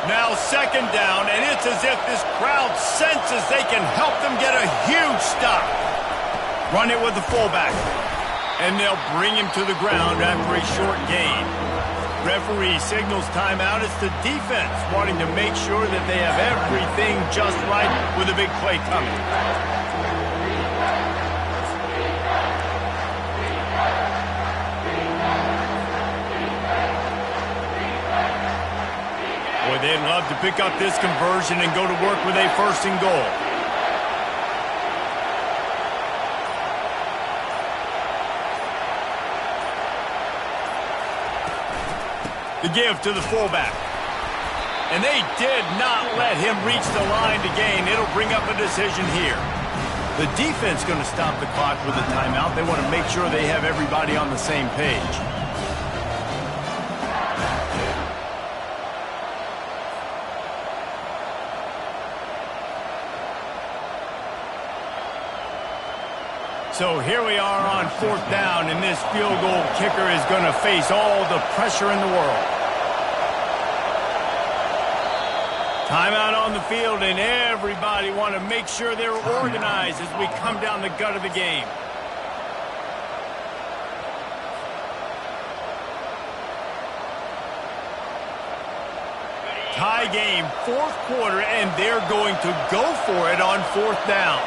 Now second down, and it's as if this crowd senses they can help them get a huge stop. Run it with the fullback. And they'll bring him to the ground after a short gain. Referee signals timeout. It's the defense wanting to make sure that they have everything just right with a big play coming. Boy, they'd love to pick up this conversion and go to work with a first and goal. The give to the fullback. And they did not let him reach the line to gain. It'll bring up a decision here. The defense going to stop the clock with a timeout. They want to make sure they have everybody on the same page. So here we are on fourth down, and this field goal kicker is going to face all the pressure in the world. Timeout on the field, and everybody want to make sure they're organized as we come down the gut of the game. Tie game, fourth quarter, and they're going to go for it on fourth down.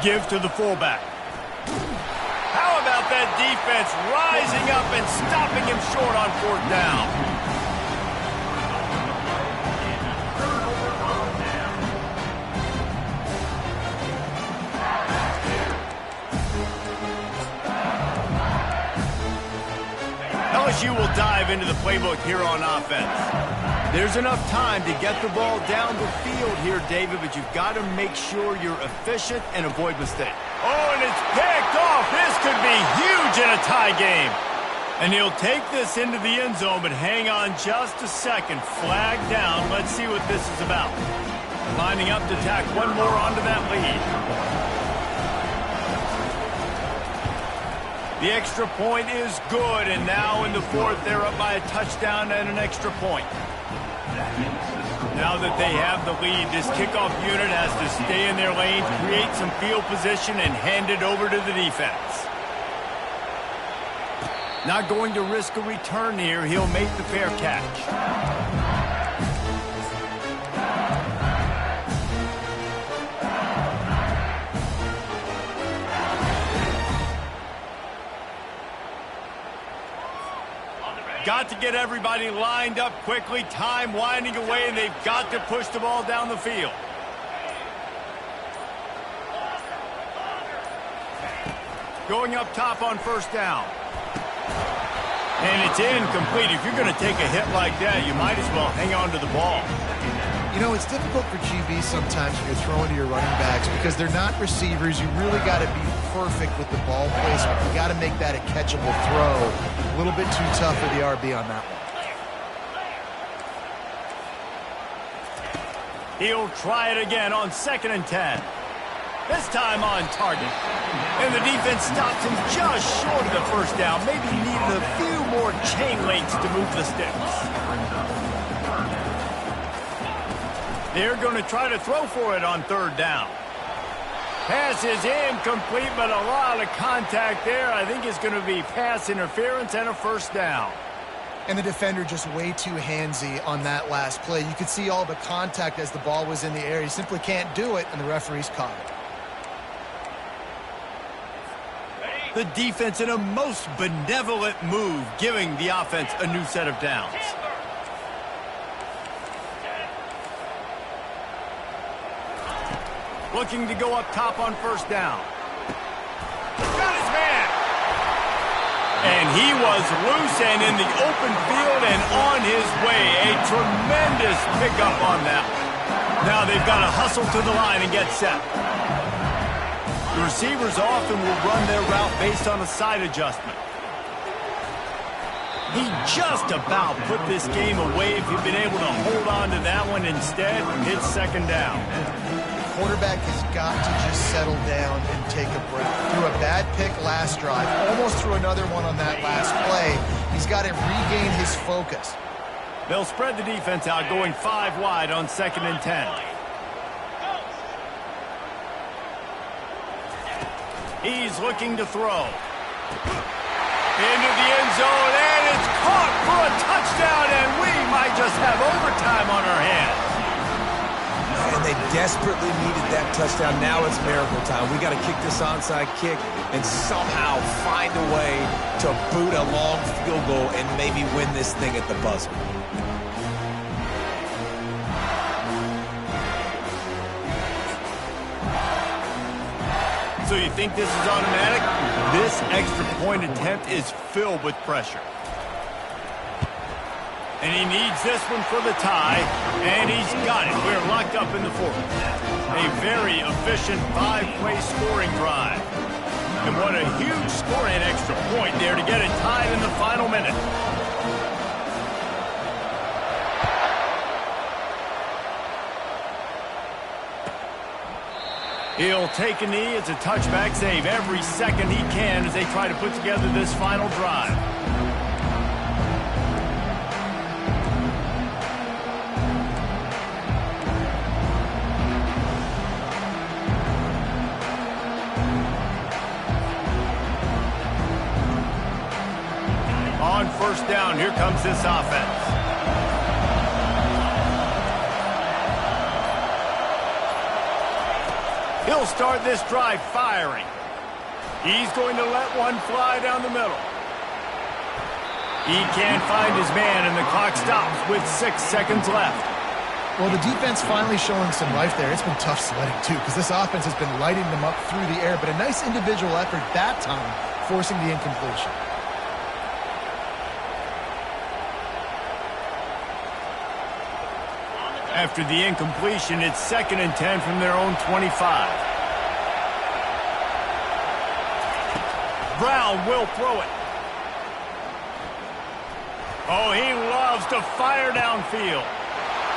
Give to the fullback. How about that defense rising up and stopping him short on fourth down? LSU will dive into the playbook here on offense. There's enough time to get the ball down the field here, David, but you've got to make sure you're efficient and avoid mistakes. Oh, and it's picked off. This could be huge in a tie game. And he'll take this into the end zone, but hang on just a second. Flag down. Let's see what this is about. Lining up to tack one more onto that lead. The extra point is good, and now in the fourth, they're up by a touchdown and an extra point. Now that they have the lead, this kickoff unit has to stay in their lane, create some field position, and hand it over to the defense. Not going to risk a return here. He'll make the fair catch. got to get everybody lined up quickly, time winding away, and they've got to push the ball down the field. Going up top on first down. And it's incomplete. If you're going to take a hit like that, you might as well hang on to the ball. You know, it's difficult for GB sometimes when you're throwing to your running backs because they're not receivers. You really got to be perfect with the ball placement. You got to make that a catchable throw. A little bit too tough for the RB on that one. He'll try it again on 2nd and 10. This time on target. And the defense stops him just short of the first down. Maybe he needed a few more chain links to move the sticks. They're going to try to throw for it on 3rd down. Pass is incomplete, but a lot of contact there. I think it's going to be pass interference and a first down. And the defender just way too handsy on that last play. You could see all the contact as the ball was in the air. He simply can't do it, and the referee's caught it. The defense in a most benevolent move, giving the offense a new set of downs. Looking to go up top on first down. Got his man. And he was loose and in the open field and on his way. A tremendous pickup on that. Now they've got to hustle to the line and get set. The receivers often will run their route based on a side adjustment. He just about put this game away if he'd been able to hold on to that one instead. It's 2nd down. Quarterback has got to just settle down and take a breath. Threw a bad pick last drive, almost threw another one on that last play. He's got to regain his focus. They'll spread the defense out, going 5 wide on 2nd and 10. He's looking to throw. Into the end zone, and it's caught for a touchdown, and we might just have overtime on our hands. And they desperately needed that touchdown. Now it's miracle time. We got to kick this onside kick and somehow find a way to boot a long field goal and maybe win this thing at the buzzer. So you think this is automatic? This extra point attempt is filled with pressure. And he needs this one for the tie, and he's got it. We're locked up in the 4th. A very efficient 5-play scoring drive. And what a huge scoring extra point there to get it tied in the final minute. He'll take a knee. It's a touchback save every second he can as they try to put together this final drive. On first down, here comes this offense. He'll start this drive firing. He's going to let one fly down the middle. He can't find his man, and the clock stops with 6 seconds left. Well, the defense finally showing some life there. It's been tough sledding, too, because this offense has been lighting them up through the air, but a nice individual effort that time, forcing the incompletion. After the incompletion, it's 2nd and 10 from their own 25. Brown will throw it. Oh, he loves to fire downfield.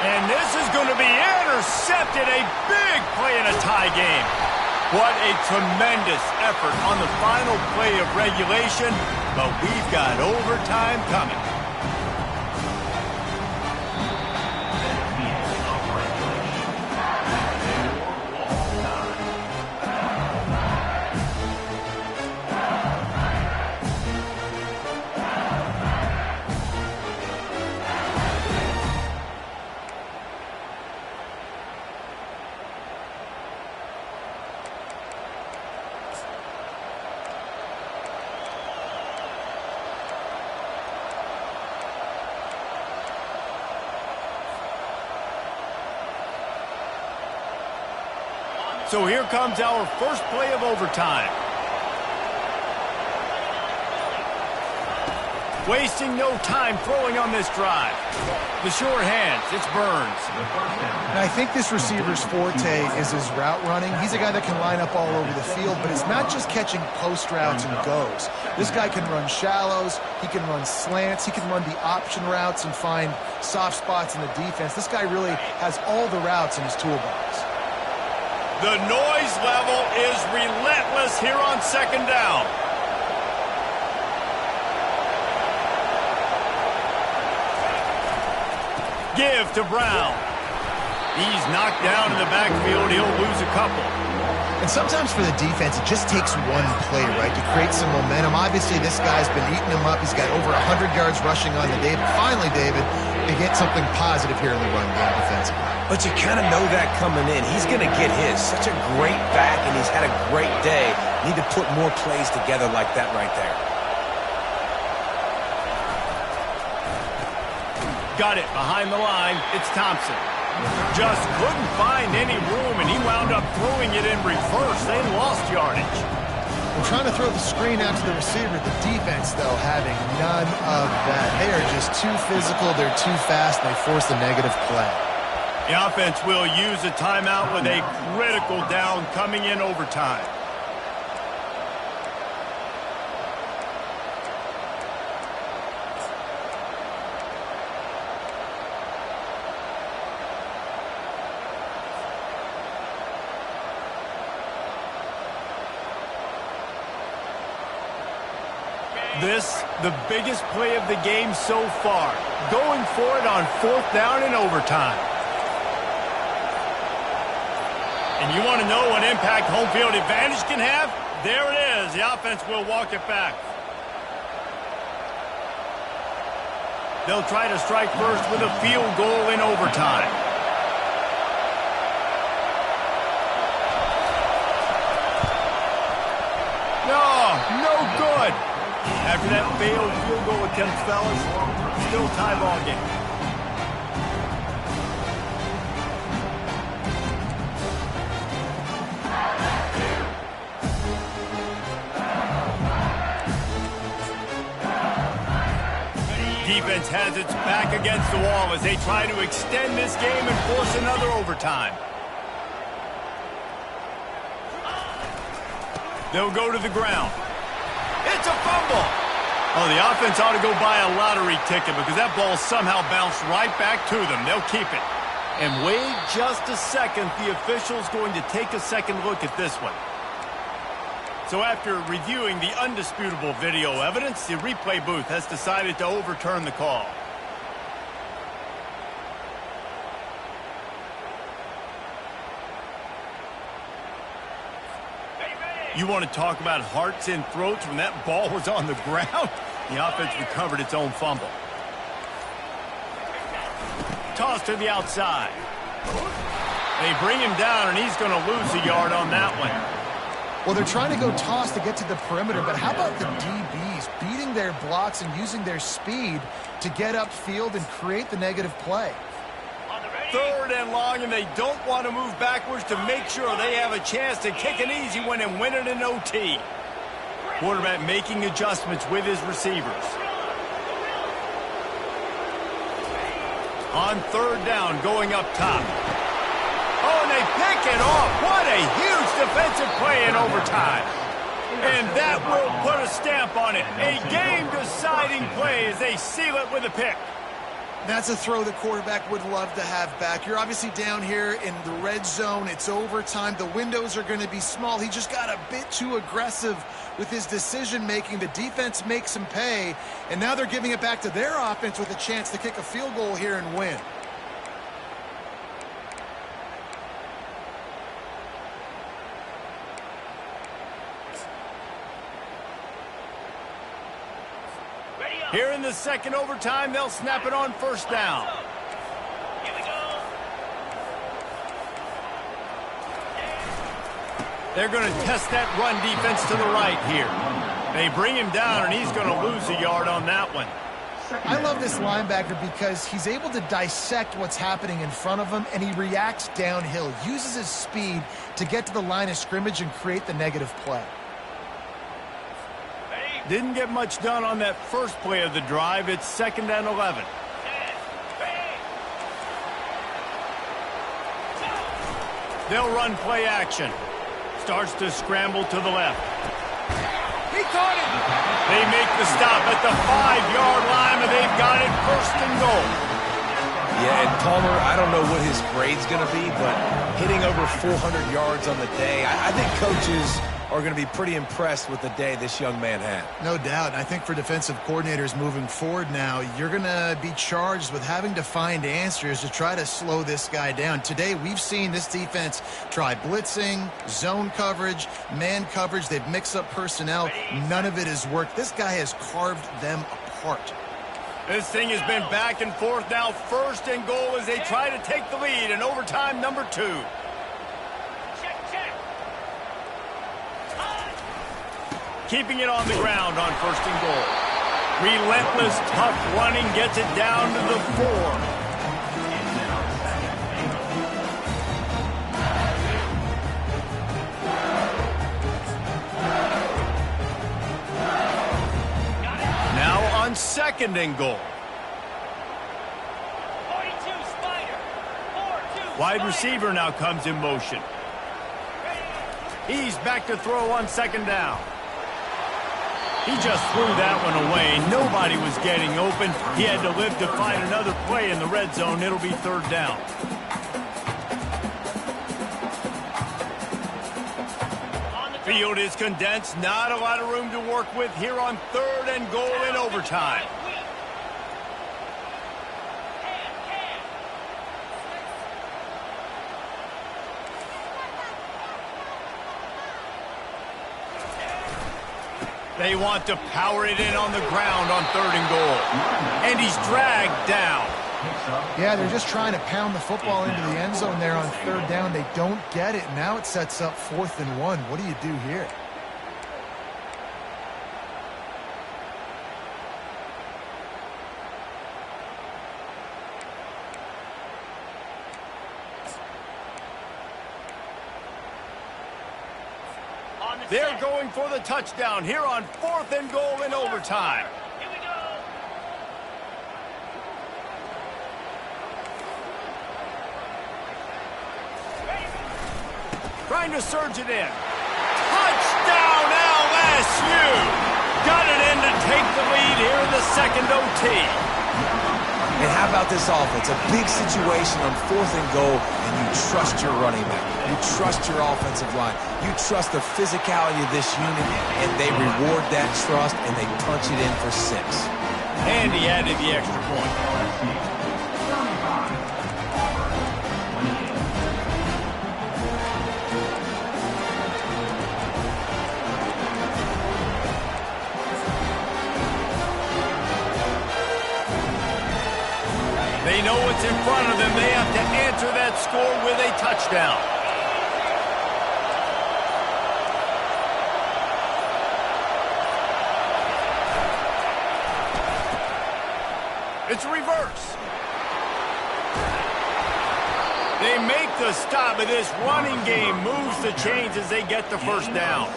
And this is going to be intercepted. A big play in a tie game. What a tremendous effort on the final play of regulation. But we've got overtime coming. So here comes our first play of overtime. Wasting no time throwing on this drive. The short hands, it's Burns. And I think this receiver's forte is his route running. He's a guy that can line up all over the field, but it's not just catching post routes and goes. This guy can run shallows, he can run slants, he can run the option routes and find soft spots in the defense. This guy really has all the routes in his toolbox. The noise level is relentless here on second down. Give to Brown. He's knocked down in the backfield. He'll lose a couple. And sometimes for the defense, it just takes one play, right, to create some momentum. Obviously, this guy's been eating him up. He's got over 100 yards rushing on to David. Finally, David, they get something positive here in the run game defensively. But you kind of know that coming in. He's going to get his. Such a great back, and he's had a great day. Need to put more plays together like that right there. Got it behind the line. It's Thompson. Just couldn't find any room, and he wound up throwing it in reverse. They lost yardage. We're trying to throw the screen out to the receiver. The defense, though, having none of that. They are just too physical. They're too fast. And they force the negative play. The offense will use a timeout with a critical down coming in overtime. This, the biggest play of the game so far. Going for it on fourth down in overtime. And you want to know what impact home field advantage can have? There it is. The offense will walk it back. They'll try to strike first with a field goal in overtime. No good. After that failed field goal attempt, fellas, still tie ball game. Defense has its back against the wall as they try to extend this game and force another overtime. They'll go to the ground. It's a fumble. Oh, the offense ought to go buy a lottery ticket because that ball somehow bounced right back to them. They'll keep it. And wait just a second. The official's going to take a second look at this one. So after reviewing the undisputable video evidence, the replay booth has decided to overturn the call. You want to talk about hearts and throats when that ball was on the ground? The offense recovered its own fumble. Toss to the outside. They bring him down, and he's going to lose a yard on that one. Well, they're trying to go toss to get to the perimeter, but how about the DBs beating their blocks and using their speed to get upfield and create the negative play? Third and long, and they don't want to move backwards to make sure they have a chance to kick an easy one and win it in OT. Quarterback making adjustments with his receivers. On third down, going up top. Oh, and they pick it off. What a huge defensive play in overtime. And that will put a stamp on it. A game-deciding play as they seal it with a pick. That's a throw the quarterback would love to have back. You're obviously down here in the red zone. It's overtime. The windows are going to be small. He just got a bit too aggressive with his decision-making. The defense makes him pay, and now they're giving it back to their offense with a chance to kick a field goal here and win. Here in the second overtime, they'll snap it on first down. Here we go. They're going to test that run defense to the right here. They bring him down, and he's going to lose a yard on that one. I love this linebacker because he's able to dissect what's happening in front of him, and he reacts downhill, uses his speed to get to the line of scrimmage and create the negative play. Didn't get much done on that first play of the drive. It's 2nd and 11. They'll run play action. Starts to scramble to the left. He caught it. They make the stop at the 5-yard line, and they've got it 1st and goal. Yeah, and Palmer, I don't know what his grade's going to be, but hitting over 400 yards on the day, I think coaches are going to be pretty impressed with the day this young man had. No doubt. I think for defensive coordinators moving forward now, you're going to be charged with having to find answers to try to slow this guy down. Today, we've seen this defense try blitzing, zone coverage, man coverage. They've mixed up personnel. None of it has worked. This guy has carved them apart. This thing has been back and forth now. 1st and goal as they try to take the lead in overtime number 2. Keeping it on the ground on 1st and goal. Relentless, tough running gets it down to the 4. Now on 2nd and goal. 42 Spider. 4-2 Wide Spider. receiver now comes in motion. He's back to throw on 2nd down. He just threw that one away. Nobody was getting open. He had to live to find another play in the red zone. It'll be 3rd down. Field is condensed. Not a lot of room to work with here on 3rd and goal in overtime. They want to power it in on the ground on 3rd and goal. And he's dragged down. Yeah, they're just trying to pound the football into the end zone there on 3rd down. They don't get it. Now it sets up 4th and 1. What do you do here? They're going for the touchdown here on 4th and goal in overtime. Here we go. Trying to surge it in. Touchdown LSU! Got it in to take the lead here in the 2nd OT. And how about this offense? A big situation on 4th and goal, and you trust your running back. You trust your offensive line. You trust the physicality of this unit, and they reward that trust, and they punch it in for 6. And he added the extra point. They know what's in front of them. They have to answer that score with a touchdown. It's a reverse. They make the stop, but this running game moves the chains as they get the 1st down.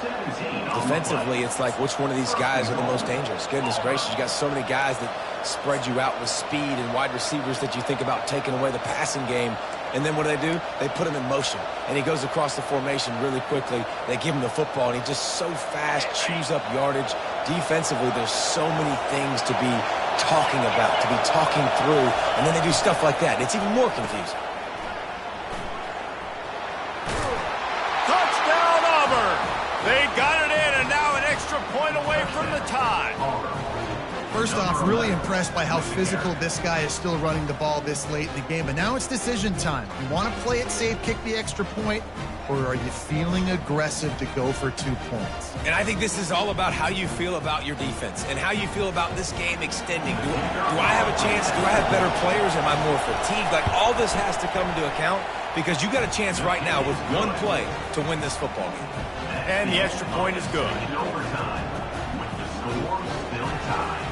Defensively, it's like which one of these guys are the most dangerous? Goodness gracious, you got so many guys that spread you out with speed and wide receivers that you think about taking away the passing game. And then what do? They put him in motion. And he goes across the formation really quickly. They give him the football, and he just so fast chews up yardage. Defensively, there's so many things to be talking about, to be talking through. And then they do stuff like that. It's even more confusing. Touchdown, Auburn! They got it in, and now an extra point away from the tie. First off, really impressed by how physical this guy is still running the ball this late in the game. But now it's decision time. You want to play it safe, kick the extra point, or are you feeling aggressive to go for 2 points? And I think this is all about how you feel about your defense and how you feel about this game extending. Do I have a chance? Do I have better players? Am I more fatigued? Like, all this has to come into account because you got a chance right now with one play to win this football game. And the extra point is good. In overtime, with the score still tied.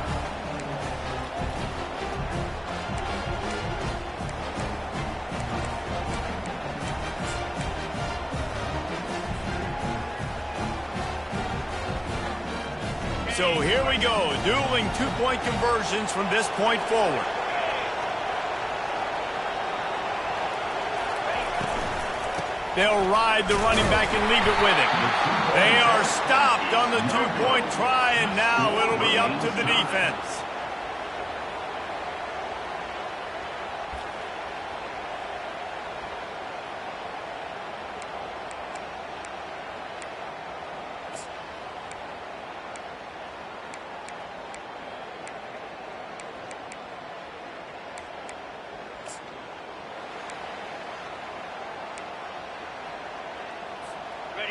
So here we go, dueling two-point conversions from this point forward. They'll ride the running back and leave it with him. They are stopped on the two-point try, and now it'll be up to the defense.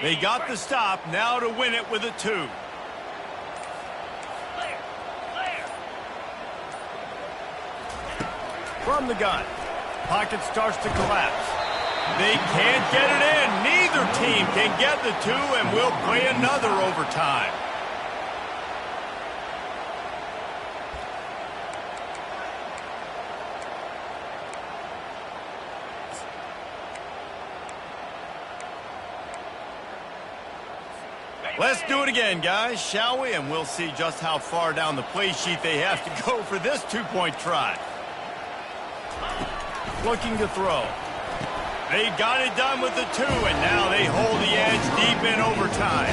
They got the stop, now to win it with a 2. From the gun. Pocket starts to collapse. They can't get it in. Neither team can get the 2, and we'll play another overtime. Let's do it again, guys, shall we? And we'll see just how far down the play sheet they have to go for this two-point try. Looking to throw. They got it done with the 2, and now they hold the edge deep in overtime.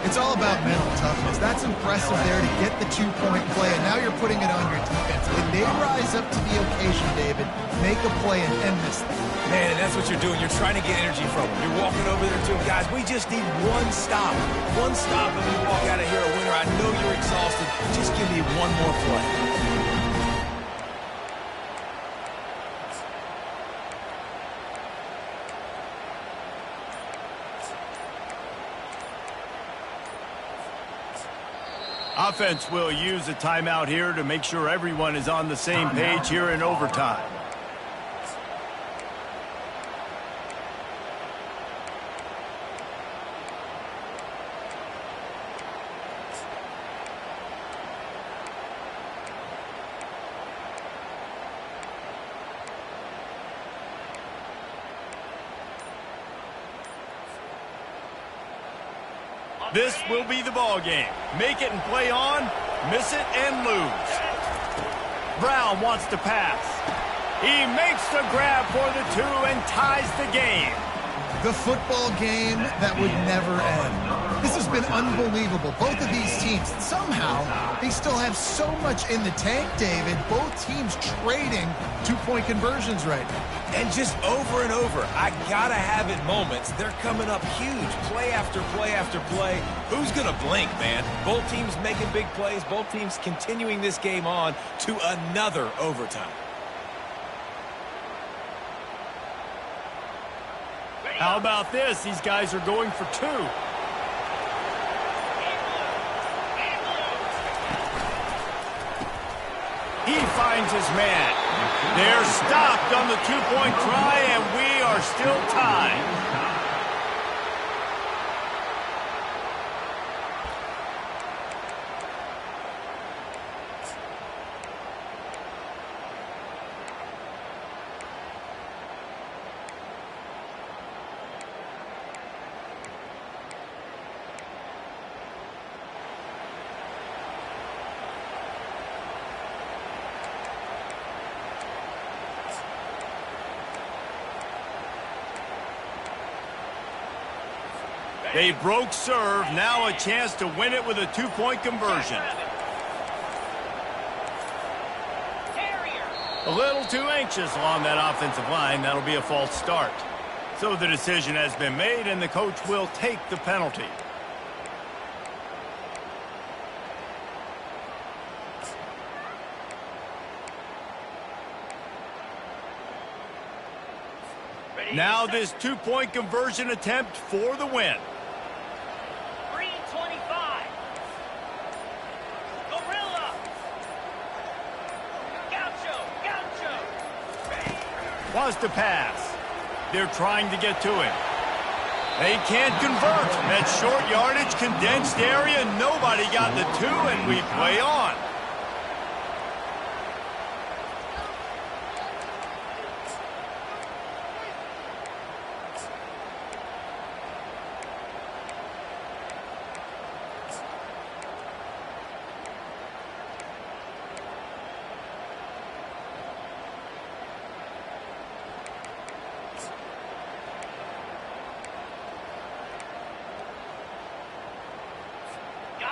It's all about mental toughness. That's impressive there to get the two-point play, and now you're putting it on your defense. When they rise up to the occasion, David, make a play and end this thing. Man, and that's what you're doing. You're trying to get energy from them. You're walking over there to them. Guys, we just need one stop. One stop, and we walk out of here a winner. I know you're exhausted. Just give me one more play. Offense will use a timeout here to make sure everyone is on the same page here in overtime. This will be the ball game. Make it and play on, miss it and lose. Brown wants to pass. He makes the grab for the 2 and ties the game. The football game that would never end. This has been unbelievable. Both of these teams, somehow, they still have so much in the tank, David. Both teams trading two-point conversions right now. And just over and over, I gotta have it moments. They're coming up huge, play after play after play. Who's gonna blink, man? Both teams making big plays, both teams continuing this game on to another overtime. How about this? These guys are going for 2. He finds his man. They're stopped on the two-point try, and we are still tied. They broke serve, now a chance to win it with a two-point conversion. A little too anxious along that offensive line. That'll be a false start. So the decision has been made, and the coach will take the penalty. Now this two-point conversion attempt for the win. Wants to pass. They're trying to get to him. They can't convert. That short yardage, condensed area, nobody got the 2, and we play on.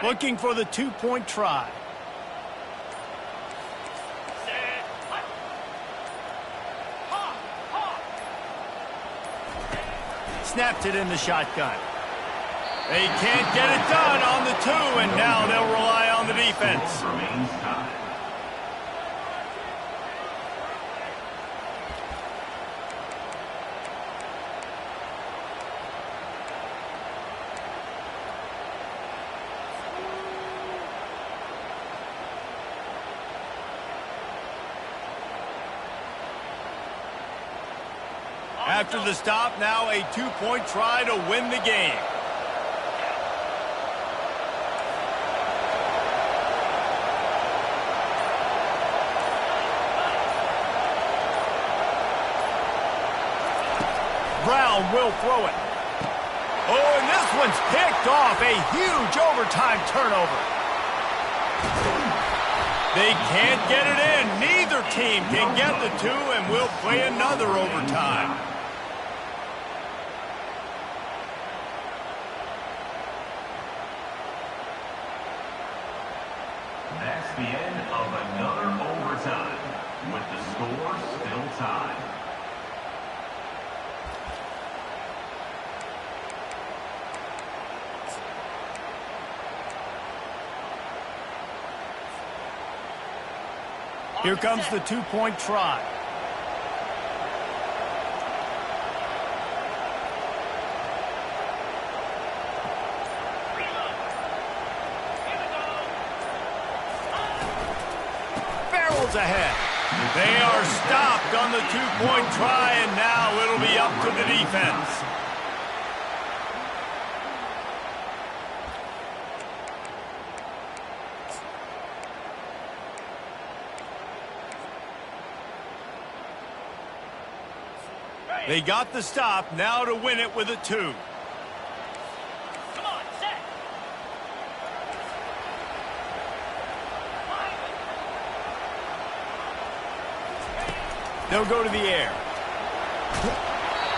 Looking for the two-point try. Set. Hop, hop. Snapped it in the shotgun. They can't get it done on the 2, and now they'll rely on the defense. Score remains tied. After the stop, now a two-point try to win the game. Brown will throw it. Oh, and this one's picked off. A huge overtime turnover. They can't get it in. Neither team can get the 2, and we'll play another overtime. That's the end of another overtime, with the score still tied. Here comes the two-point try. Barrels ahead. They are stopped on the two-point try, and now it'll be up to the defense. They got the stop, now to win it with a 2. Come on, set. They'll go to the air.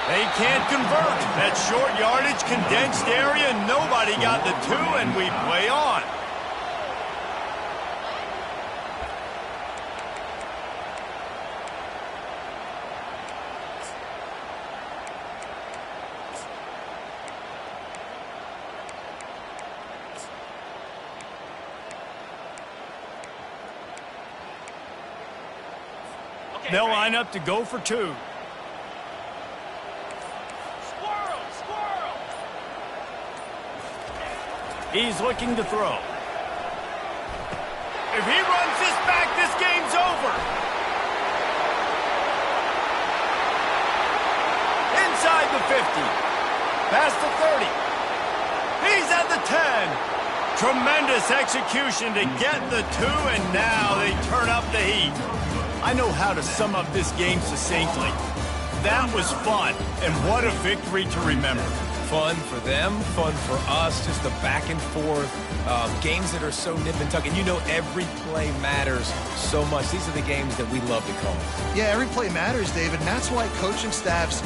They can't convert. That short yardage, condensed area, nobody got the 2, and we play on. They'll line up to go for 2. Squirrel, squirrel. He's looking to throw. If he runs this back, this game's over. Inside the 50. Past the 30. He's at the 10. Tremendous execution to get the 2, and now they turn up the heat. I know how to sum up this game succinctly. That was fun, and what a victory to remember. Fun for them, fun for us, just the back and forth, games that are so nip and tuck. And you know every play matters so much. These are the games that we love to call. Yeah, every play matters, David, and that's why coaching staffs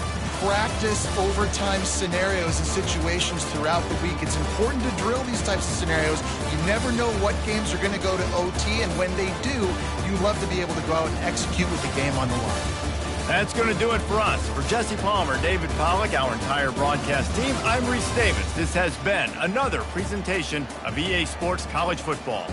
practice overtime scenarios and situations throughout the week. It's important to drill these types of scenarios. You never know what games are going to go to OT, and when they do, you love to be able to go out and execute with the game on the line. That's going to do it for us. For Jesse Palmer, David Pollack, our entire broadcast team, I'm Reese Davis. This has been another presentation of EA Sports College Football.